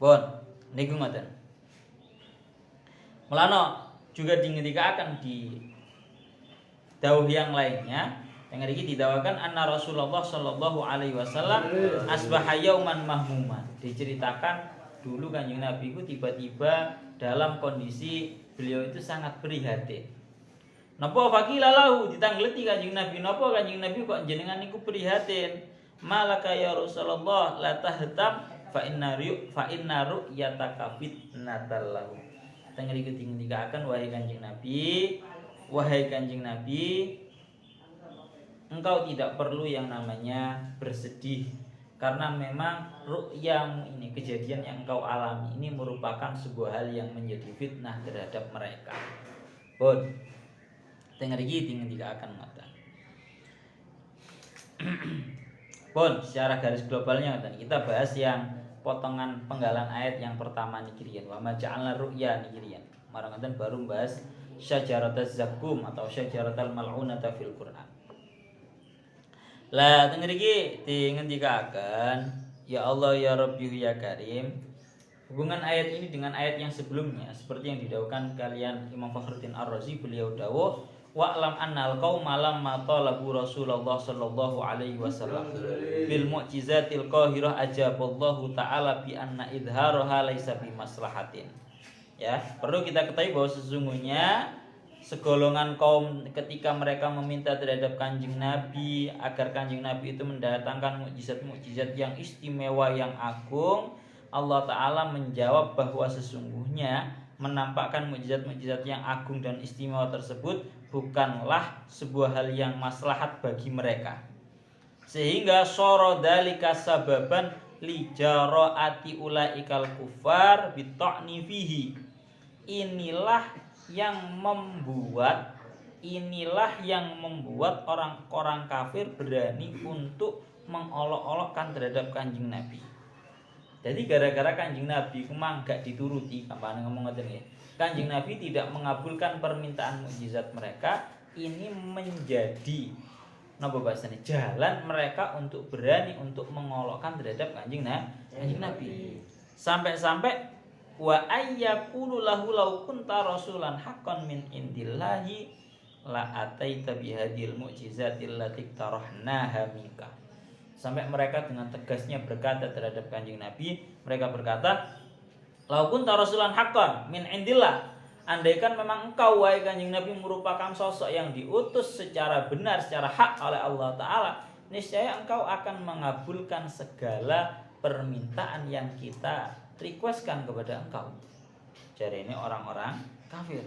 Bon, niku ngoten. Mulane juga dingendikaken di dawuh yang lainnya, yang iki didawakan anna Rasulullah sallallahu alaihi wasallam asbaha yauman mahmuman. Diceritakan dulu Kanjeng Nabi itu tiba-tiba dalam kondisi beliau itu sangat prihatin. Napa faqila lahu, ditangleti Kanjeng Nabi, napa Kanjeng Nabi kok jenengan niku prihatin? Malaka ya Rasulullah la tahtam fa inna ru'yataka fitnatal lahu. Tengeri ketinggikan wahai Kanjeng Nabi, engkau tidak perlu yang namanya bersedih, karena memang ru'yam ini, kejadian yang engkau alami ini merupakan sebuah hal yang menjadi fitnah terhadap mereka. Pun tengeri ketinggikan mata. Pun secara garis globalnya kita bahas yang potongan penggalan ayat yang pertama nikirian wa ma ja'alna ru'ya nikirian. Marangan baru bahas syajarataz zakum atau syajaratal mal'unata fil Qur'an. Lah teng mriki dingendikaken ya Allah ya Rabbi ya Karim. Hubungan ayat ini dengan ayat yang sebelumnya seperti yang didhawuhkan kalian Imam Fakhruddin Ar-Razi, beliau dawuh wa'lam annal qauma lamma talabu Rasulullah sallallahu alaihi wasallam bil mu'jizatil qahirah ajaballahu ta'ala bi anna idharaha laisa bi maslahatin. Ya, perlu kita ketahui bahwa sesungguhnya segolongan kaum ketika mereka meminta terhadap Kanjeng Nabi agar Kanjeng Nabi itu mendatangkan mukjizat-mukjizat yang istimewa yang agung, Allah Ta'ala menjawab bahwa sesungguhnya menampakkan mukjizat-mukjizat yang agung dan istimewa tersebut bukanlah sebuah hal yang maslahat bagi mereka, sehingga sorodalika sababan lijaraati ulaikal kufar bita'ni fihi. Inilah yang membuat orang-orang kafir berani untuk mengolok-olokkan terhadap Kanjeng Nabi. Jadi gara-gara Kanjeng Nabi memang gak dituruti, kapan ngomong ngoten nggih. Kanjeng Nabi tidak mengabulkan permintaan mukjizat mereka, ini menjadi napa bahasane jalan mereka untuk berani untuk mengolokkan terhadap Kanjeng Nabi. Sampai-sampai wa ayyaqulu lahu law kunta rasulan haqqan min indillahi la ataita bihadil mu'jizatil lati tarahnaha minka. Sampai mereka dengan tegasnya berkata terhadap Kanjeng Nabi, mereka berkata, law kunta rasulan haqqan min indillah, andaikan memang engkau wahai Kanjeng Nabi merupakan sosok yang diutus secara benar, secara hak oleh Allah Ta'ala, niscaya engkau akan mengabulkan segala permintaan yang kita requestkan kepada engkau. Jadi ini orang-orang kafir.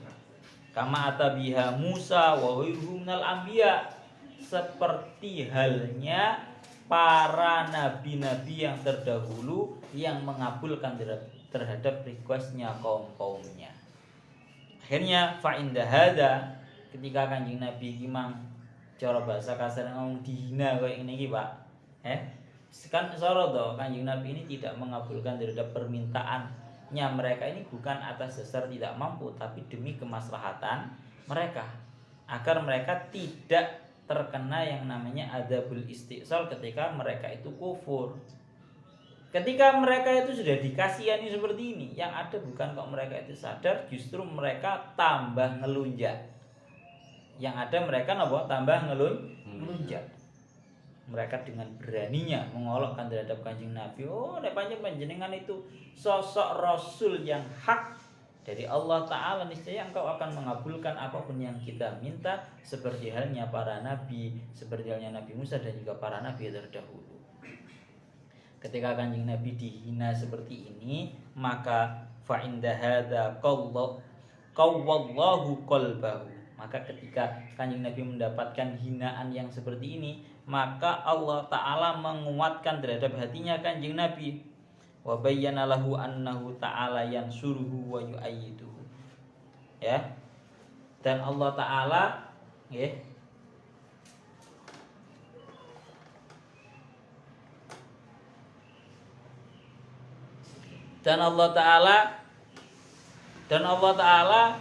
Kama atabiha Musa wa ghairuhu minal anbiya, seperti halnya para nabi-nabi yang terdahulu yang mengabulkan terhadap requestnya kaum-kaumnya. Akhirnya fa inda hada, ketika Kanjeng Nabi imam cara bahasa kasar ngomong dihina kayak ini iki, Pak. Kan sorodo Kanjeng Nabi ini tidak mengabulkan terhadap permintaannya mereka ini bukan atas dasar tidak mampu, tapi demi kemaslahatan mereka, agar mereka tidak terkena yang namanya adzabul istiqsal ketika mereka itu kufur. Ketika mereka itu sudah dikasihani seperti ini, yang ada bukan kok mereka itu sadar, justru mereka tambah ngelunjak. Yang ada mereka tambah ngelunjak. Mereka dengan beraninya mengolokkan terhadap Kanjeng Nabi. Oh, nek panjenengan itu sosok rasul yang hak dari Allah Ta'ala, niscaya engkau akan mengabulkan apapun yang kita minta, seperti halnya para nabi, seperti halnya Nabi Musa dan juga para nabi terdahulu. Ketika Kanjeng Nabi dihina seperti ini, maka fa inda hadza qawwallahu qalbahu. Maka ketika Kanjeng Nabi mendapatkan hinaan yang seperti ini, maka Allah Ta'ala menguatkan terhadap hatinya Kanjeng Nabi. Wa bayyana lahu annahu ta'ala yansuruhu wa yu'ayyiduhu. Ya. Dan Allah Ta'ala Dan Allah Ta'ala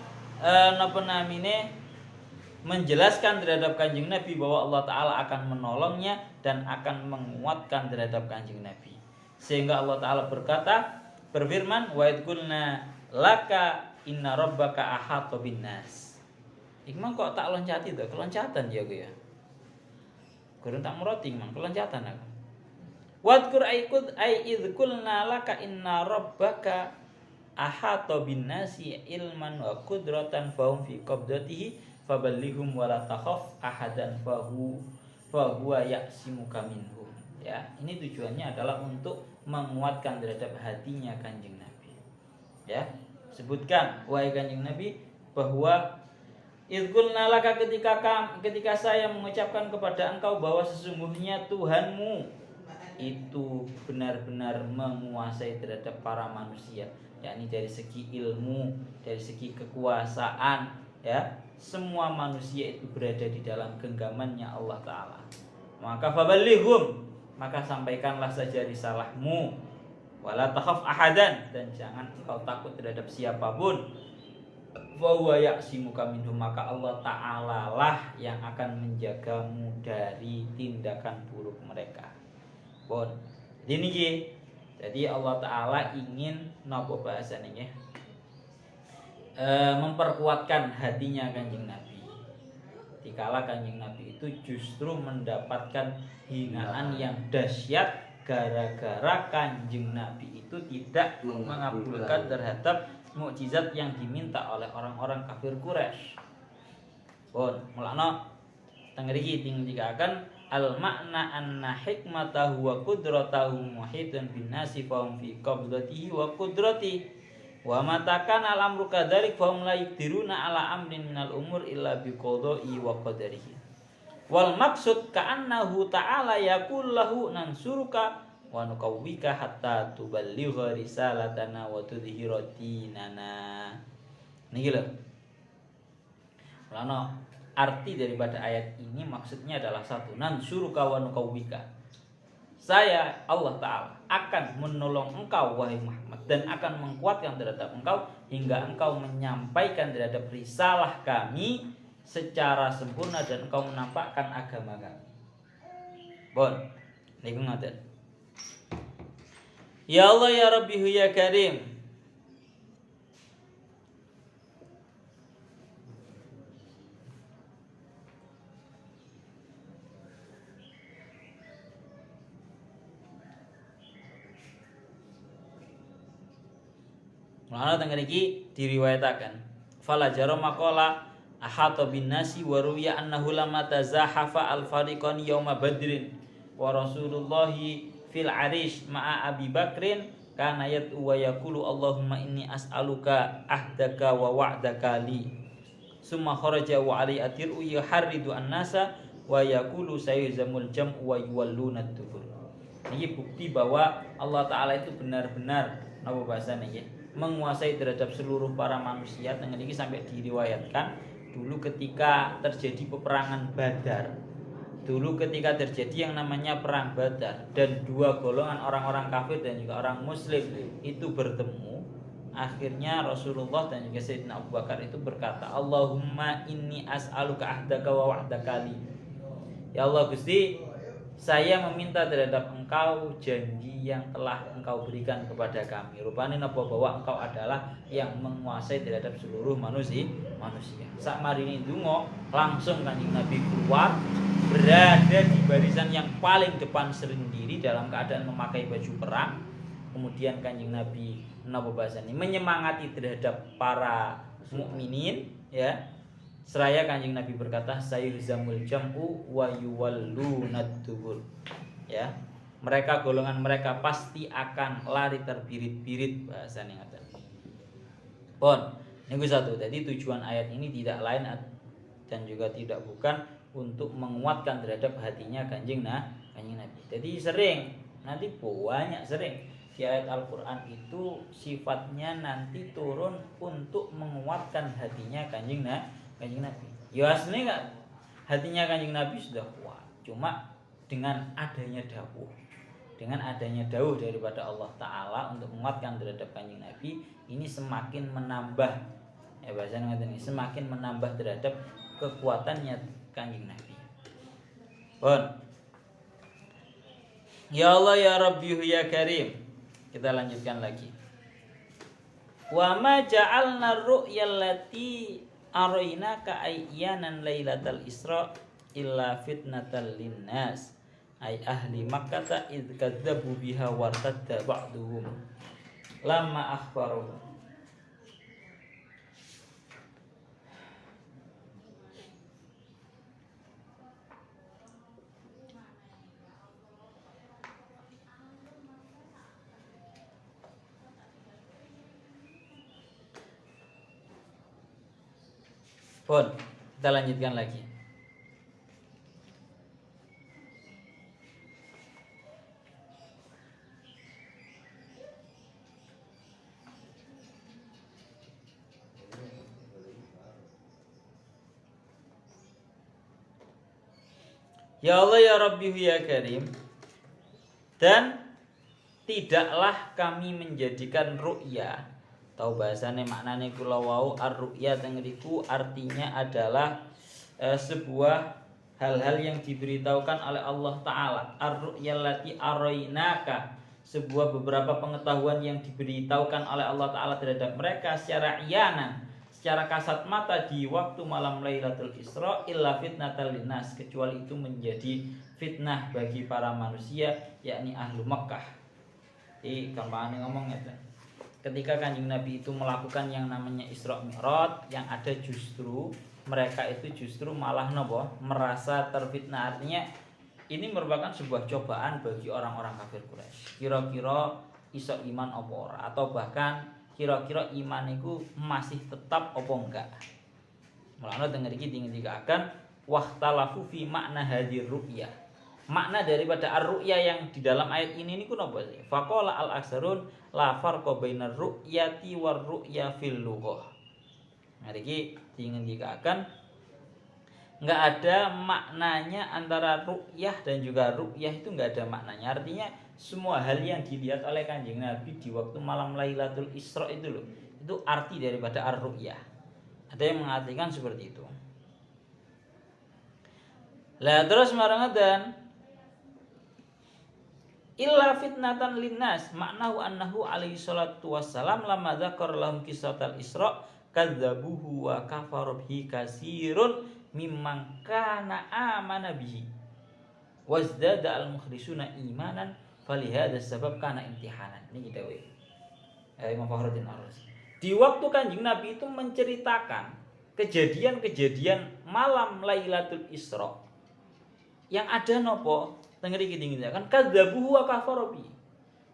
menjelaskan terhadap Kanjeng Nabi bahwa Allah Ta'ala akan menolongnya dan akan menguatkan terhadap Kanjeng Nabi. Sehingga Allah Ta'ala berfirman, wa idkulna laka inna rabbaka ahata bin nas. Ikmang kok tak loncati tuh, keloncatan ya gue ya. Kurang tak meroti mang, keloncatan aku. Wadkur idkulna laka inna rabbaka ahata bin nasi ilman wa qudratan fahum fi qabdatihi faballihum wala takhaf ahadan fahuwa ya'simuka minhum. Ya, ini tujuannya adalah untuk menguatkan terhadap hatinya Kanjeng Nabi. Ya, sebutkan wahai Kanjeng Nabi bahwa idqulna laka, ketika saya mengucapkan kepada engkau bahwa sesungguhnya Tuhanmu itu benar-benar menguasai terhadap para manusia, yakni dari segi ilmu, dari segi kekuasaan, ya. Semua manusia itu berada di dalam genggamannya Allah Ta'ala. Maka faballihum, maka sampaikanlah saja risalahmu. Wala takhaf ahadan, dan jangan engkau takut terhadap siapapun. Wa huwa ya'simuka minhum, maka Allah Ta'ala lah yang akan menjagamu dari tindakan buruk mereka. Bon. Jadi Allah Ta'ala ingin napa bahasanya memperkuatkan hatinya Kanjeng Nabi. Dikala Kanjeng Nabi itu justru mendapatkan hinaan yang dahsyat gara-gara Kanjeng Nabi itu tidak mengabulkan terhadap mukjizat yang diminta oleh orang-orang kafir Quraisy. Pun mulakno teng mriki dikatakan al makna anna hikmatahu wa qudratahu muhitun bin nasi fahum fi qabdatihi wa qudratihi wa matakan al amru kadzalik fahum la yaqdiruna ala amrin minal umur illa bi qada'i wa qadarihi wal maksud ka'annahu ta'ala yaqul lahu nansuruka wa nuqawwika hatta tuballigha risalatana wa tudhhira dinana. Niki lho. Lano arti daripada ayat ini maksudnya adalah satu, nansuruka wa nuqawwika. Saya Allah Ta'ala akan menolong engkau wahai Muhammad dan akan menguatkan terhadap engkau hingga engkau menyampaikan terhadap risalah kami secara sempurna dan engkau menampakkan agama kami. Bon, niku ngaten. Ya Allah ya Rabbi ya Karim. Mulane teng mriki diriwayataken fala jarama qala ahata bin nasi wa ruwiya annahu lamma tazahafa al fariqan yauma badrin wa rasulullah fil arish ma'a Abi Bakrin kana yad'u wa yaqulu Allahumma inni as'aluka ahdaka wa wa'daka li summa kharaja wa ali atiru yuharridu an-nasa wa yaqulu sayuzamul jam'u wa yuwalluna ad-dubur. Ini bukti bahwa Allah Ta'ala itu benar-benar napa bahasane nggih menguasai terhadap seluruh para manusia. Dengan ini sampai diriwayatkan dulu ketika terjadi peperangan Badar, dulu ketika terjadi yang namanya perang Badar dan dua golongan orang-orang kafir dan juga orang muslim itu bertemu, akhirnya Rasulullah dan juga Sayyidina Abu Bakar itu berkata, Allahumma inni as'aluka ahdaka wa wa'daka li. Ya Allah Gusti, saya meminta terhadap engkau janji yang telah engkau berikan kepada kami. Rupanya napa bahwa engkau adalah yang menguasai terhadap seluruh manusia. Sak marini ndonga langsung Kanjeng Nabi keluar berada di barisan yang paling depan sendiri dalam keadaan memakai baju perang. Kemudian Kanjeng Nabi napa bahasane menyemangati terhadap para mukminin ya. Seraya Kanjeng Nabi berkata sayuzamul jam'u wa yuwallunad dubur. Ya. Mereka golongan mereka pasti akan lari terbirit-birit bahasane ngoten. Pun niku satu. Jadi tujuan ayat ini tidak lain dan juga tidak bukan untuk menguatkan terhadap hatinya Kanjeng Nabi. Jadi sering nanti banyak sering di ayat Al-Qur'an itu sifatnya nanti turun untuk menguatkan hatinya Kanjeng Nabi. Ya aslinya enggak hatinya Kanjeng Nabi sudah kuat. Cuma dengan adanya dawuh daripada Allah Ta'ala untuk menguatkan terhadap Kanjeng Nabi, ini semakin menambah ya bahasanya ngeten, semakin menambah terhadap kekuatannya Kanjeng Nabi. Pun ya Allah ya Rabbi ya Karim. Kita lanjutkan lagi. Wa ma ja'alna ru'yal lati arainaka ayyanan lailatal isra illa fitnatal linnas ay ahli makkah id kadzabu biha wartadda ba'duhum lamma akhbaru. Pun kita lanjutkan lagi. Ya Allah ya Rabbi ya Karim. Dan tidaklah kami menjadikan ru'ya, tahu bahasane maknane kula wau ar-ru'ya tengriku artinya adalah sebuah hal-hal yang diberitahukan oleh Allah Ta'ala. Ar-ru'ya allati arainaka, sebuah beberapa pengetahuan yang diberitahukan oleh Allah Ta'ala terhadap mereka secara iyanan, secara kasat mata di waktu malam Lailatul Isra illa fitnatal linnas, kecuali itu menjadi fitnah bagi para manusia yakni ahlu Makkah. Jadi gampangane ngomong ya, ketika Kanjeng Nabi itu melakukan yang namanya Isra Mi'raj, yang ada justru mereka itu justru malah nopo merasa terfitnah. Artinya ini merupakan sebuah cobaan bagi orang-orang kafir Quraisy. Kira-kira iso iman apa ora, atau bahkan kira-kira iman itu masih tetap apa enggak. Mulane teng mriki dikatakan wahtalafu fi makna hadir ru'yah. Makna daripada ar-ru'yah yang di dalam ayat ini niku napa sih? Faqala al-aksarun la farqa bainar ru'yati war ru'ya fil lughah. Mriki dikatakan enggak ada maknanya antara ru'yah dan juga ru'yah, itu enggak ada maknanya. Artinya semua hal yang dilihat oleh Kanjeng Nabi di waktu malam Lailatul Isra itu loh, itu arti daripada ar-ru'yah. Ada yang mengartikan seperti itu. Lah terus marangadan illa fitnatan linnas maknahu annahu alaihi salatu wassalam lamma dzakar lahum qissatal Isra kadzabuhu wa kafaru bihi katsirun mimman kana amana bihi wazdada al mukhlisuna imanan falihada sebab kana imtihanan. Ini kita Imam Fakhruddin Ar-Razi. Di waktu Kanjeng Nabi itu menceritakan kejadian-kejadian malam Lailatul Isra yang ada nopo tengeri kita kan kadzabuhu wa kafaru bihi.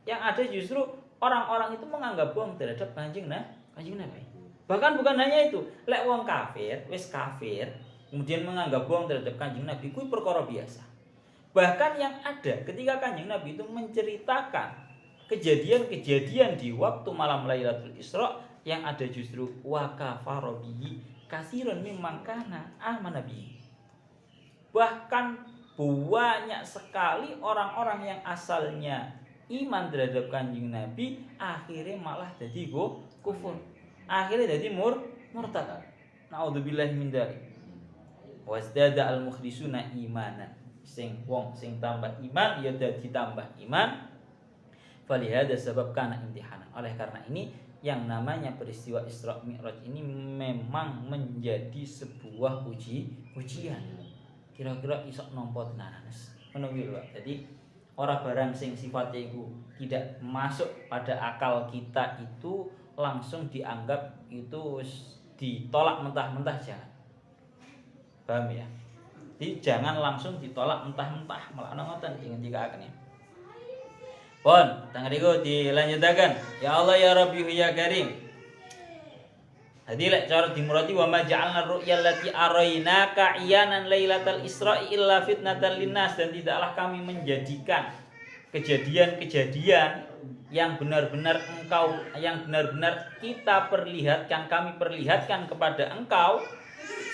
Yang ada justru orang-orang itu menganggap bohong terhadap Kanjeng Nabi. Bahkan bukan hanya itu, lek wong kafir, wis kafir, kemudian menganggap bohong terhadap Kanjeng Nabi, kuwi perkara biasa. Bahkan yang ada ketika Kanjeng Nabi itu menceritakan kejadian-kejadian di waktu malam Lailatul Isra yang ada justru wa kafaru bihi katsirun mimman kana amana bihi. Bahkan banyak sekali orang-orang yang asalnya iman terhadap Kanjeng Nabi akhirnya malah jadi kufur. Akhirnya jadi murtad. Naudzubillahi min dzalik. Wasdada al mukhlisuna imanan. Sing tambah iman ya dadi tambah iman. Falihada sebab kana imtihanan. Oleh karena ini yang namanya peristiwa Isra Mi'raj ini memang menjadi sebuah ujian. Kira-kira iso nampa tenanan. Ngono kuwi lho. Jadi ora barang sing sifatnya iku tidak masuk pada akal kita itu langsung dianggap itu ditolak mentah-mentah, jangan. Paham ya? Jadi jangan langsung ditolak mentah-mentah, malah ngoten ingin dikatakan ya. Pon, tang riku dilanjutaken. Ya Allah ya Rabbi ya Karim. Jadi lek cara dimurati wa ma ja'alna ru'yal lati arainaka iyanan lailatal Isra'i illa fitnatan linnas, dan tidaklah kami menjadikan kejadian-kejadian yang benar-benar kami perlihatkan kepada engkau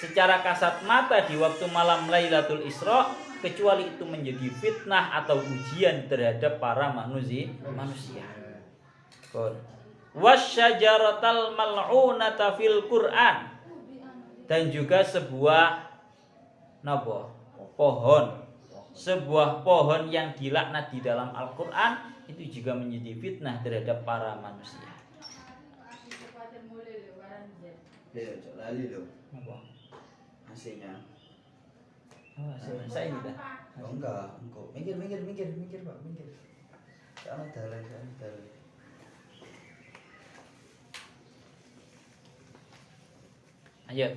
secara kasat mata di waktu malam Lailatul Isra kecuali itu menjadi fitnah atau ujian terhadap para manusia. Wasyajaratal mal'unata fil Qur'an, dan juga sebuah pohon yang dilaknat di dalam Al-Qur'an itu juga menjadi fitnah terhadap para manusia. Lali loh. Apa? Hasilnya. Oh, hasilnya saya ini dah. Oh, enggak. Minggir Pak, minggir. Sana dalan. Ayo.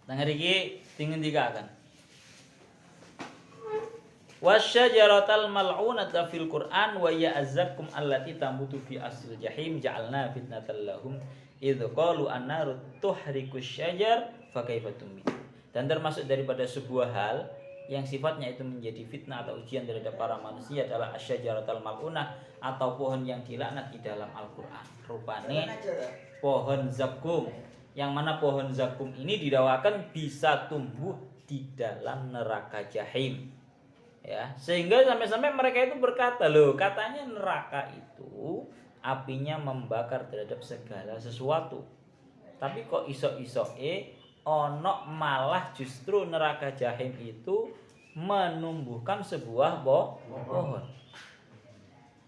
Dengar iki tinggal dikatakan. Wasyajaratal mal'unata fil Qur'an wa ya azzakum allati tambutu fi aslil jahim ja'alna fitnatal lahum idz qalu an-naru tuhrikus syajar fa kaifa tumit. Dan termasuk daripada sebuah hal yang sifatnya itu menjadi fitnah atau ujian terhadap para manusia adalah asyajaratal mal'unah atau pohon yang dilaknat di dalam Al-Qur'an. Rupane pohon zakum, yang mana pohon zakum ini didakwakan bisa tumbuh di dalam neraka jahim. Ya, sehingga sampai-sampai mereka itu berkata, loh katanya neraka itu apinya membakar terhadap segala sesuatu. Tapi kok iso-isoke ono malah justru neraka jahim itu menumbuhkan sebuah pohon.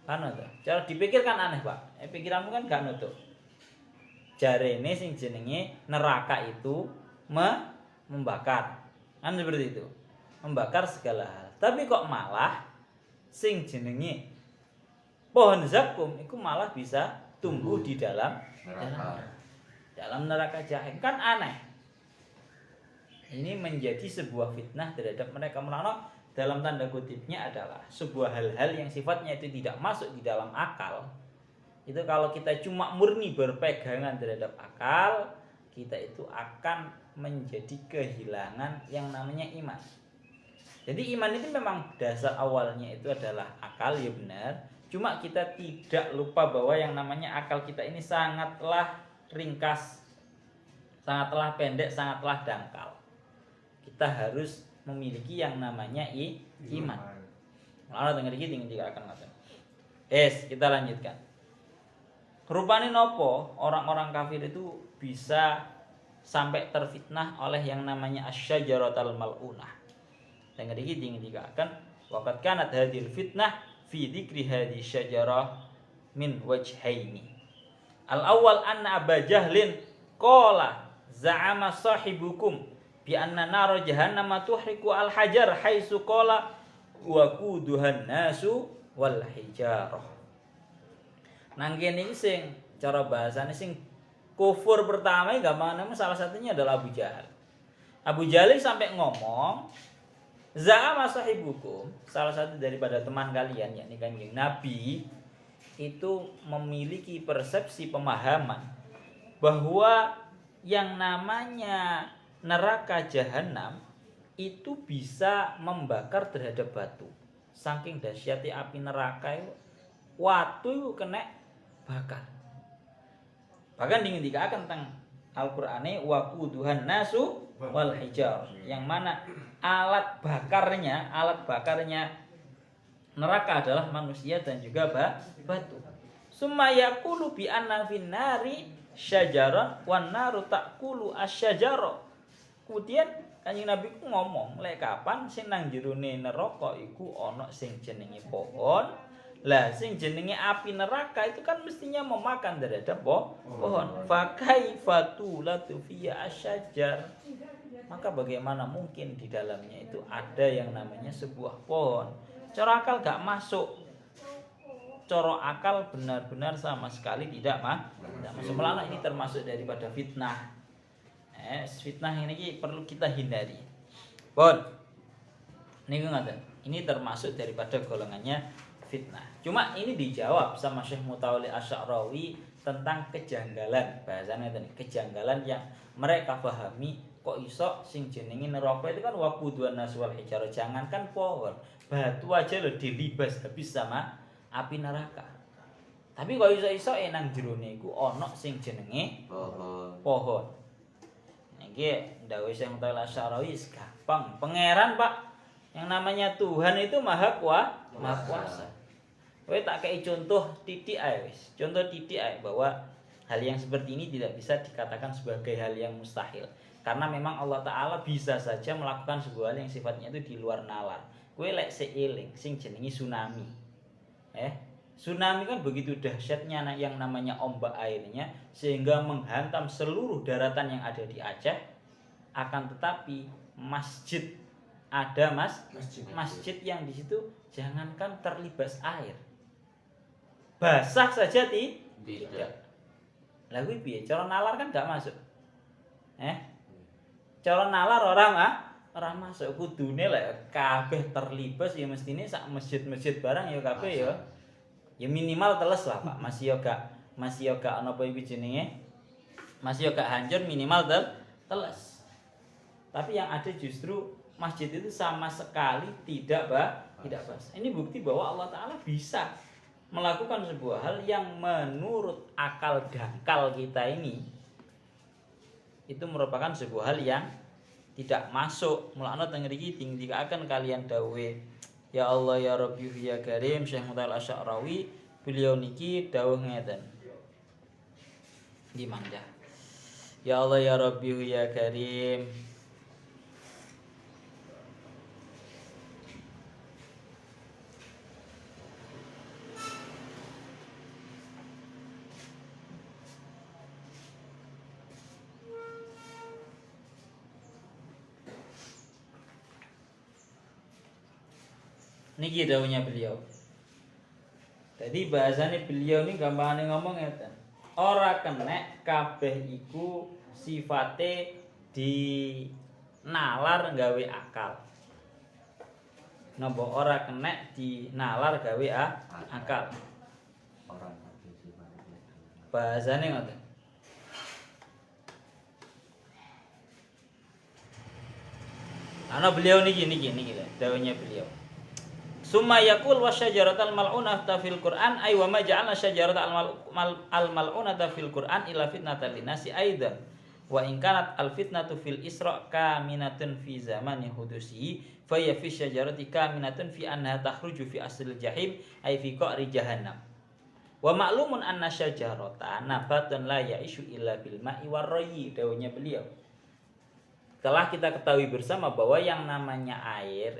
Kan itu. Cara dipikir kan aneh, Pak. Pikiranmu kan gak nutup. Jarene sing jenenge neraka itu membakar. Kan seperti itu. Membakar segala hal. Tapi kok malah sing jenenge pohon zakum itu malah bisa tumbuh di dalam dalam neraka jahim. Kan aneh. Ini menjadi sebuah fitnah terhadap mereka. Melano dalam tanda kutipnya adalah sebuah hal-hal yang sifatnya itu tidak masuk di dalam akal. Itu kalau kita cuma murni berpegangan terhadap akal, kita itu akan menjadi kehilangan yang namanya iman. Jadi iman itu memang dasar awalnya itu adalah akal, ya benar. Cuma kita tidak lupa bahwa yang namanya akal kita ini sangatlah ringkas, sangatlah pendek, sangatlah dangkal. Kita harus memiliki yang namanya iman. Allah dengar iki tinggal akan ngaten. Kita lanjutkan. Rupane nopo orang-orang kafir itu bisa sampai terfitnah oleh yang namanya asyajaratul mal'unah. Dengar iki tinggal akan waqad kanat hadhil fitnah fi dzikri hadhihi syajarah min wajhaini. Al-awwal anna Aba Jahlin qala za'ama sahibukum bi anna nar jahannam tuhriku al-hajar haitsu qala wa quduhan nasu wal hijarah. Nang kene iki sing cara bahasane sing kufur pertama gamane salah satunya adalah Abu Jahal. Abu Jahal sampai ngomong Za'ama sahibukum, salah satu daripada teman kalian yakni Kanjeng Nabi itu memiliki persepsi pemahaman bahwa yang namanya neraka jahanam itu bisa membakar terhadap batu. Saking dahsyatnya api neraka itu watu itu kena bakar. Bahkan dikatakan tentang Al-Qur'ane wa quduhan nasu wal hijar, yang mana alat bakarnya neraka adalah manusia dan juga batu. Summa yaqulu bi anna fin nari syajaran wan naru taqulu asyajara. Kemudian Kanjeng Nabi ku ngomong, lek kapan sing nang jerone neraka iku ana sing jenenge pohon. Lah sing jenenge api neraka itu kan mestinya memakan terhadap pohon. Fa kaifatu latu fiya asyajar. Maka bagaimana mungkin di dalamnya itu ada yang namanya sebuah pohon? Cara akal gak masuk. Cara akal benar-benar sama sekali tidak masuk. Melana ini termasuk daripada fitnah. Fitnah ini perlu kita hindari. Bon. Ini termasuk daripada golongannya fitnah. Cuma ini dijawab sama Syekh Mutawalli Asy'arawi tentang kejanggalan. Bahasanya tadi kejanggalan yang mereka pahami. Kok iso sing jenenge neraka itu kan waquduhan nas wal hijarah, jangankan pohon, batu aja loh dilibas habis sama api neraka. Tapi kok iso nang jerone iku ana sing jenenge pohon. Niki dawuh Syekh Mutawalli Asy'arawi gampang. Pangeran, Pak. Yang namanya Tuhan itu maha kuasa. Kowe tak kei contoh titik ae wis. Contoh titik ae bahwa hal yang seperti ini tidak bisa dikatakan sebagai hal yang mustahil. Karena memang Allah Ta'ala bisa saja melakukan sebuah hal yang sifatnya itu di luar nalar. Kowe lek seiling sing jenenge tsunami. Tsunami kan begitu dahsyatnya yang namanya ombak airnya sehingga menghantam seluruh daratan yang ada di Aceh. Akan tetapi masjid yang di situ jangankan terlibas air, basah saja tidak. Lah kuwi piye? Cara nalar kan gak masuk. Cara nalar ora masuk. Kudune lek kabeh terlibas ya mestine sak masjid-masjid barang ya kabeh ya. Ya minimal teles lah, Pak. Masih yo gak ana apa iki jenenge? Masih yo gak hancur, minimal teles. Tapi yang ada justru masjid itu sama sekali tidak basah. Ini bukti bahwa Allah Ta'ala bisa melakukan sebuah hal yang menurut akal dangkal kita ini itu merupakan sebuah hal yang tidak masuk. Mulane teng mriki dikatakan kalian dawuhe ya Allah ya Rabbi ya Karim Syekh Mutawalli Asy'arawi, beliau niki dawuh ngeten. Di mangga. Ya Allah ya Rabbi ya Karim. Niki dawuhnya beliau. Jadi bahasanya beliau ini gampangane ngomong ngeten. ora kenek kabeh iku sifate dinalar gawe akal. Napa ora kenek dinalar gawe akal. Orang kabeh sifate. Bahasane ngoten. Ana beliau niki dawuhnya beliau. Summa yaqul wasyajaratal mal'unata fil Qur'an ay wa ma ja'alna syajaratal mal'unata fil Qur'an illa fitnatan linnasi aidan. Wa in kanat al fitnatu fil Isra kaminatun fi zamani hudusi fa ya fi syajarati kaminatun fi annaha takhruju fi aslil jahim ay fi qa'ri jahannam. Wa ma'lumun anna syajarata nabatun la ya'ishu illa bil ma'i warrayyi, dawuhnya beliau. Telah kita ketahui bersama bahwa yang namanya air,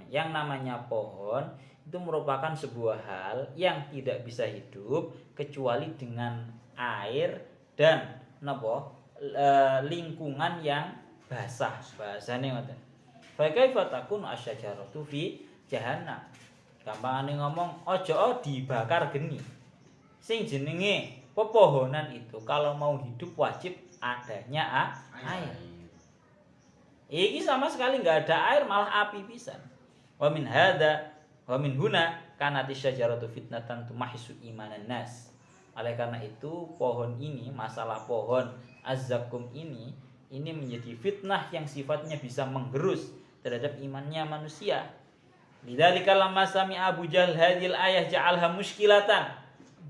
yang namanya pohon itu merupakan sebuah hal yang tidak bisa hidup kecuali dengan air dan lingkungan yang basah. Bahasane ngoten. Fa kaifa takunu asyajaratu fi jahannam. Gampangane ngomong ojo dibakar geni. Sing jenenge pepohonan itu kalau mau hidup wajib adanya air. Iki sama sekali nggak ada air, malah api pisan. Wa min huna kanat syajaratu fitnatan tumahisu imanan nas. Oleh karena itu pohon ini, masalah pohon az-zakum ini menjadi fitnah yang sifatnya bisa menggerus terhadap imannya manusia. Lidzalika lamma sami'a Abu Jahal hadhil ayah ja'alha muskilatan.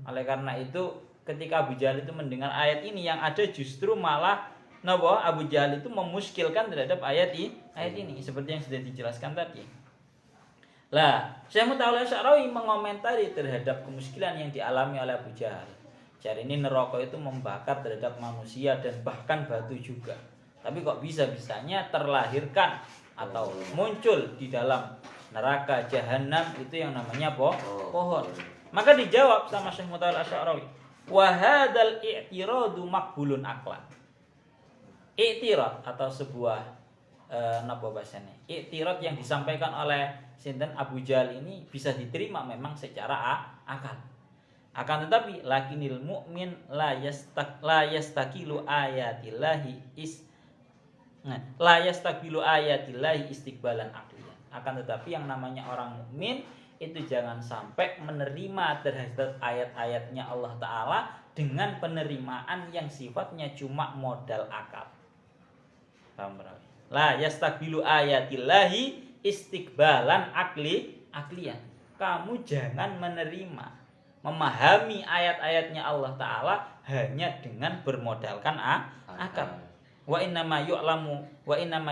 Oleh karena itu ketika Abu Jahal itu mendengar ayat ini, yang ada justru malah Abu Jahal itu memuskilkan terhadap ayat ini seperti yang sudah dijelaskan tadi. Lah, Syekh Mutawalla Sya'rawi mengomentari terhadap kemuskilan yang dialami oleh Abu Jahal. Jadi ini neraka itu membakar terhadap manusia dan bahkan batu juga. Tapi kok bisa-bisanya terlahirkan atau muncul di dalam neraka jahanam itu yang namanya pohon. Maka dijawab sama Syekh Mutawalla Sya'rawi, wa hadzal i'tiradu maqbulun aqlan. I'tirad atau sebuah napa bahasane? I'tirad yang disampaikan oleh sinten Abu Jahal ini bisa diterima memang secara akal. Akan tetapi lakinil mu'min la yastaqilu ayatillahi istiqbalan aqliyan. Akan tetapi yang namanya orang mukmin itu jangan sampai menerima terhadap ayat-ayatnya Allah Ta'ala dengan penerimaan yang sifatnya cuma modal akal. La yastaqilu ayatillahi istiqbalan akliyan. Kamu jangan memahami ayat-ayatnya Allah Ta'ala hanya dengan bermodalkan akal. Wa innama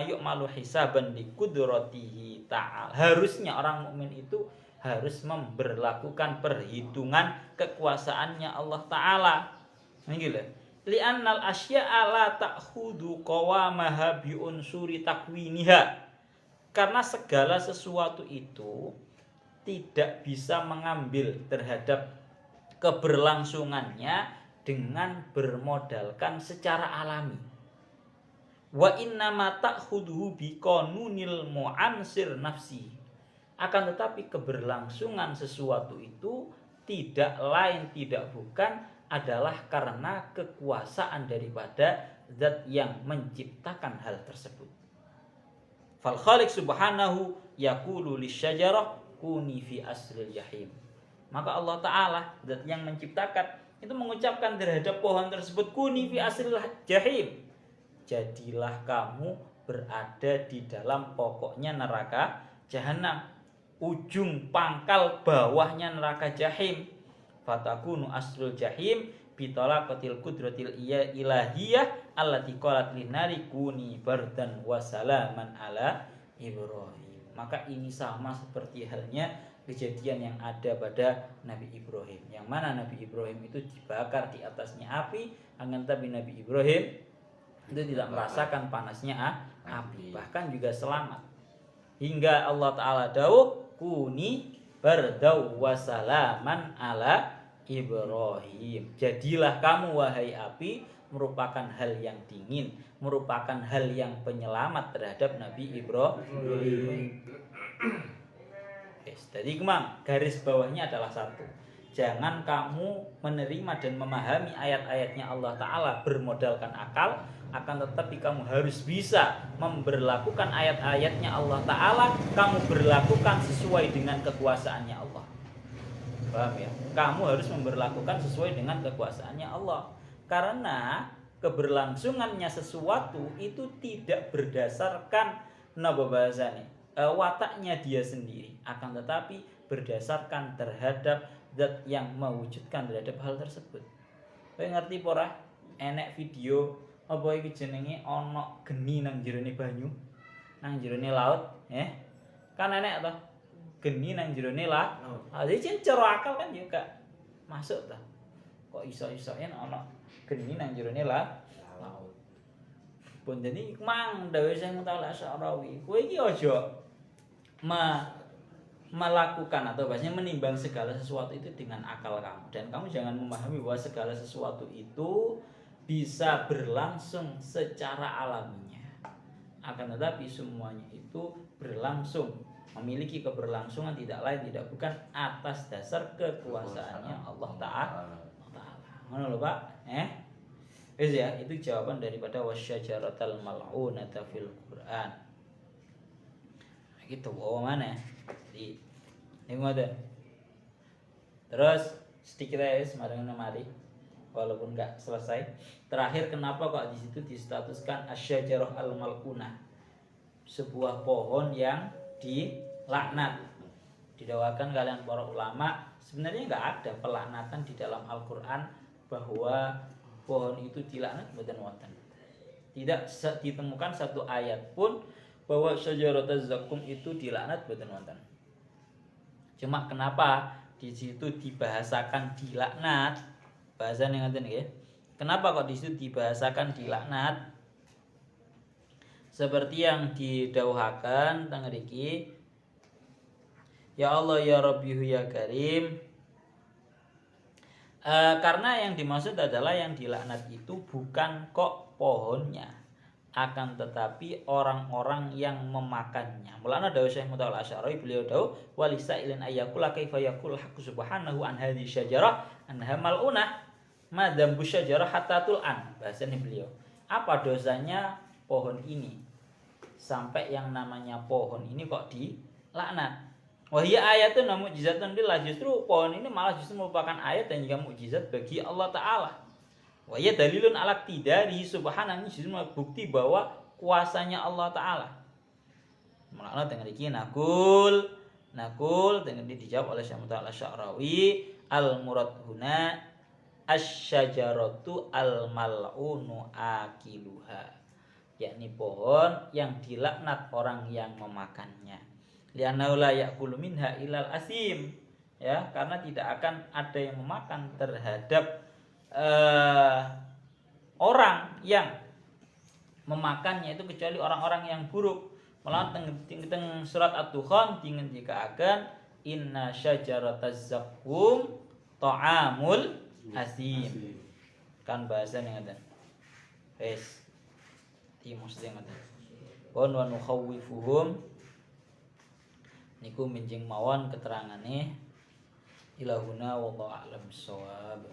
yu'malu hisaban li qudratihi ta'ala. Harusnya orang mukmin itu harus memberlakukan perhitungan kekuasaannya Allah Ta'ala. Gitu. Li'annal asya'a la ta'khudu qawamaha bi unsuri takwiniha. Karena segala sesuatu itu tidak bisa mengambil terhadap keberlangsungannya dengan bermodalkan secara alami. Wa innama ta'khuduhu bi qanunil mu'ansir nafsi. Akan tetapi keberlangsungan sesuatu itu tidak lain tidak bukan adalah karena kekuasaan daripada zat yang menciptakan hal tersebut. Fal khaliq subhanahu yaqulu lisyajarah kuni fi aslil jahim. Maka Allah Ta'ala zat yang menciptakan itu mengucapkan terhadap pohon tersebut kuni fi aslil jahim. Jadilah kamu berada di dalam pokoknya neraka jahanam, ujung pangkal bawahnya neraka jahim. Fatakunu aslul jahim bitolaqatil qudratil ilahiyah allati qalat linari kuni bardan wa salaman ala Ibrahim. Maka ini sama seperti halnya kejadian yang ada pada Nabi Ibrahim, yang mana Nabi Ibrahim itu dibakar di atasnya api, akan tapi Nabi Ibrahim itu tidak merasakan panasnya api, bahkan juga selamat. Hingga Allah Ta'ala dawuh kuni bardau wa salaman ala Ibrahim. Jadilah kamu wahai api merupakan hal yang dingin, merupakan hal yang penyelamat terhadap Nabi Ibrahim. Jadi garis bawahnya adalah satu. Jangan kamu menerima dan memahami ayat-ayatnya Allah Ta'ala bermodalkan akal, akan tetapi kamu harus bisa memberlakukan ayat-ayatnya Allah Ta'ala, kamu berlakukan sesuai dengan kekuasaannya Allah. Paham ya? Kamu harus memberlakukan sesuai dengan kekuasaannya Allah. Karena keberlangsungannya sesuatu itu tidak berdasarkan wataknya dia sendiri, akan tetapi berdasarkan terhadap zat yang mewujudkan terhadap hal tersebut. Kowe ngerti pora? Enek video apa iki jenenge ana geni nang jerone banyu, nang jerone laut, kan enek toh geni nang jerone laut. Jadi cara akal kan juga masuk toh. Kok iso-isoen ana geni nang jerone laut. Pun jadi mang dawuh Syekh Mutawalla Asy'arawi, kowe iki aja melakukan atau bahasanya menimbang segala sesuatu itu dengan akal kamu, dan kamu jangan memahami bahwa segala sesuatu itu bisa berlangsung secara alaminya, akan tetapi semuanya itu berlangsung, memiliki keberlangsungan tidak lain tidak bukan atas dasar kekuasaannya Allah Ta'ala. Ngono lho Pak, wis ya, itu jawaban daripada wasyajaratal mal'unata fil Quran. Gitu, mana? Di ngoten. Terus sedikit aja semarang mari, walaupun nggak selesai. Terakhir, kenapa kok di situ distatuskan asyajarah al-mal'unah, sebuah pohon yang dilaknat. Didawakan kalian para ulama, sebenarnya nggak ada pelaknatan di dalam Al-Qur'an bahwa pohon itu dilaknat, mboten wonten. Tidak ditemukan satu ayat pun bahwa syajaratuz zakum itu dilaknat, mboten wonten. Cuma kenapa di situ dibahasakan dilaknat? Bahasane ngoten nggih. Kenapa kok di situ dibahasakan dilaknat? Seperti yang didhawuhaken teng mriki, ya Allah ya Rabbihu ya Karim. Karena yang dimaksud adalah yang dilaknat itu bukan kok pohonnya, akan tetapi orang-orang yang memakannya. Mulanya dawuh Syekh Mutawalla Asy'arawi, beliau dawuh walisa ilin ayyakula kaifa yakul haqqu subhanahu an hadhihi syajarah anha mal'unah madam busyajarah hatta tul'an. Bahasanya beliau, apa dosanya pohon ini sampai yang namanya pohon ini kok dilaknat? Wahia ayatun wa mukjizatun lillah, justru pohon ini malah justru merupakan ayat dan juga mukjizat bagi Allah Ta'ala. Wahia dalilun ala tidari subhanahu, ini justru bukti bahwa kuasanya Allah Ta'ala. Mulanya dengan iki nakul dengan dijawab oleh Syekh Mutawalla Asy'arawi, al murad huna asyajaratu al mal'unu akiluha, yakni pohon yang dilaknat orang yang memakannya. Li'annahu la ya'kulu minha ilal asim, ya, karena tidak akan ada yang memakan terhadap orang yang memakannya itu kecuali orang-orang yang buruk. Malah teng surat At-Dukhan dingendikaken inna syajarataz zaqqum ta'amul asim. Kan bahasane ngoten. Wis. Iki mesti ngoten. Wa nukhawifuhum niku minjing mawon keterangane ilahuna wallahu a'lam bissawab.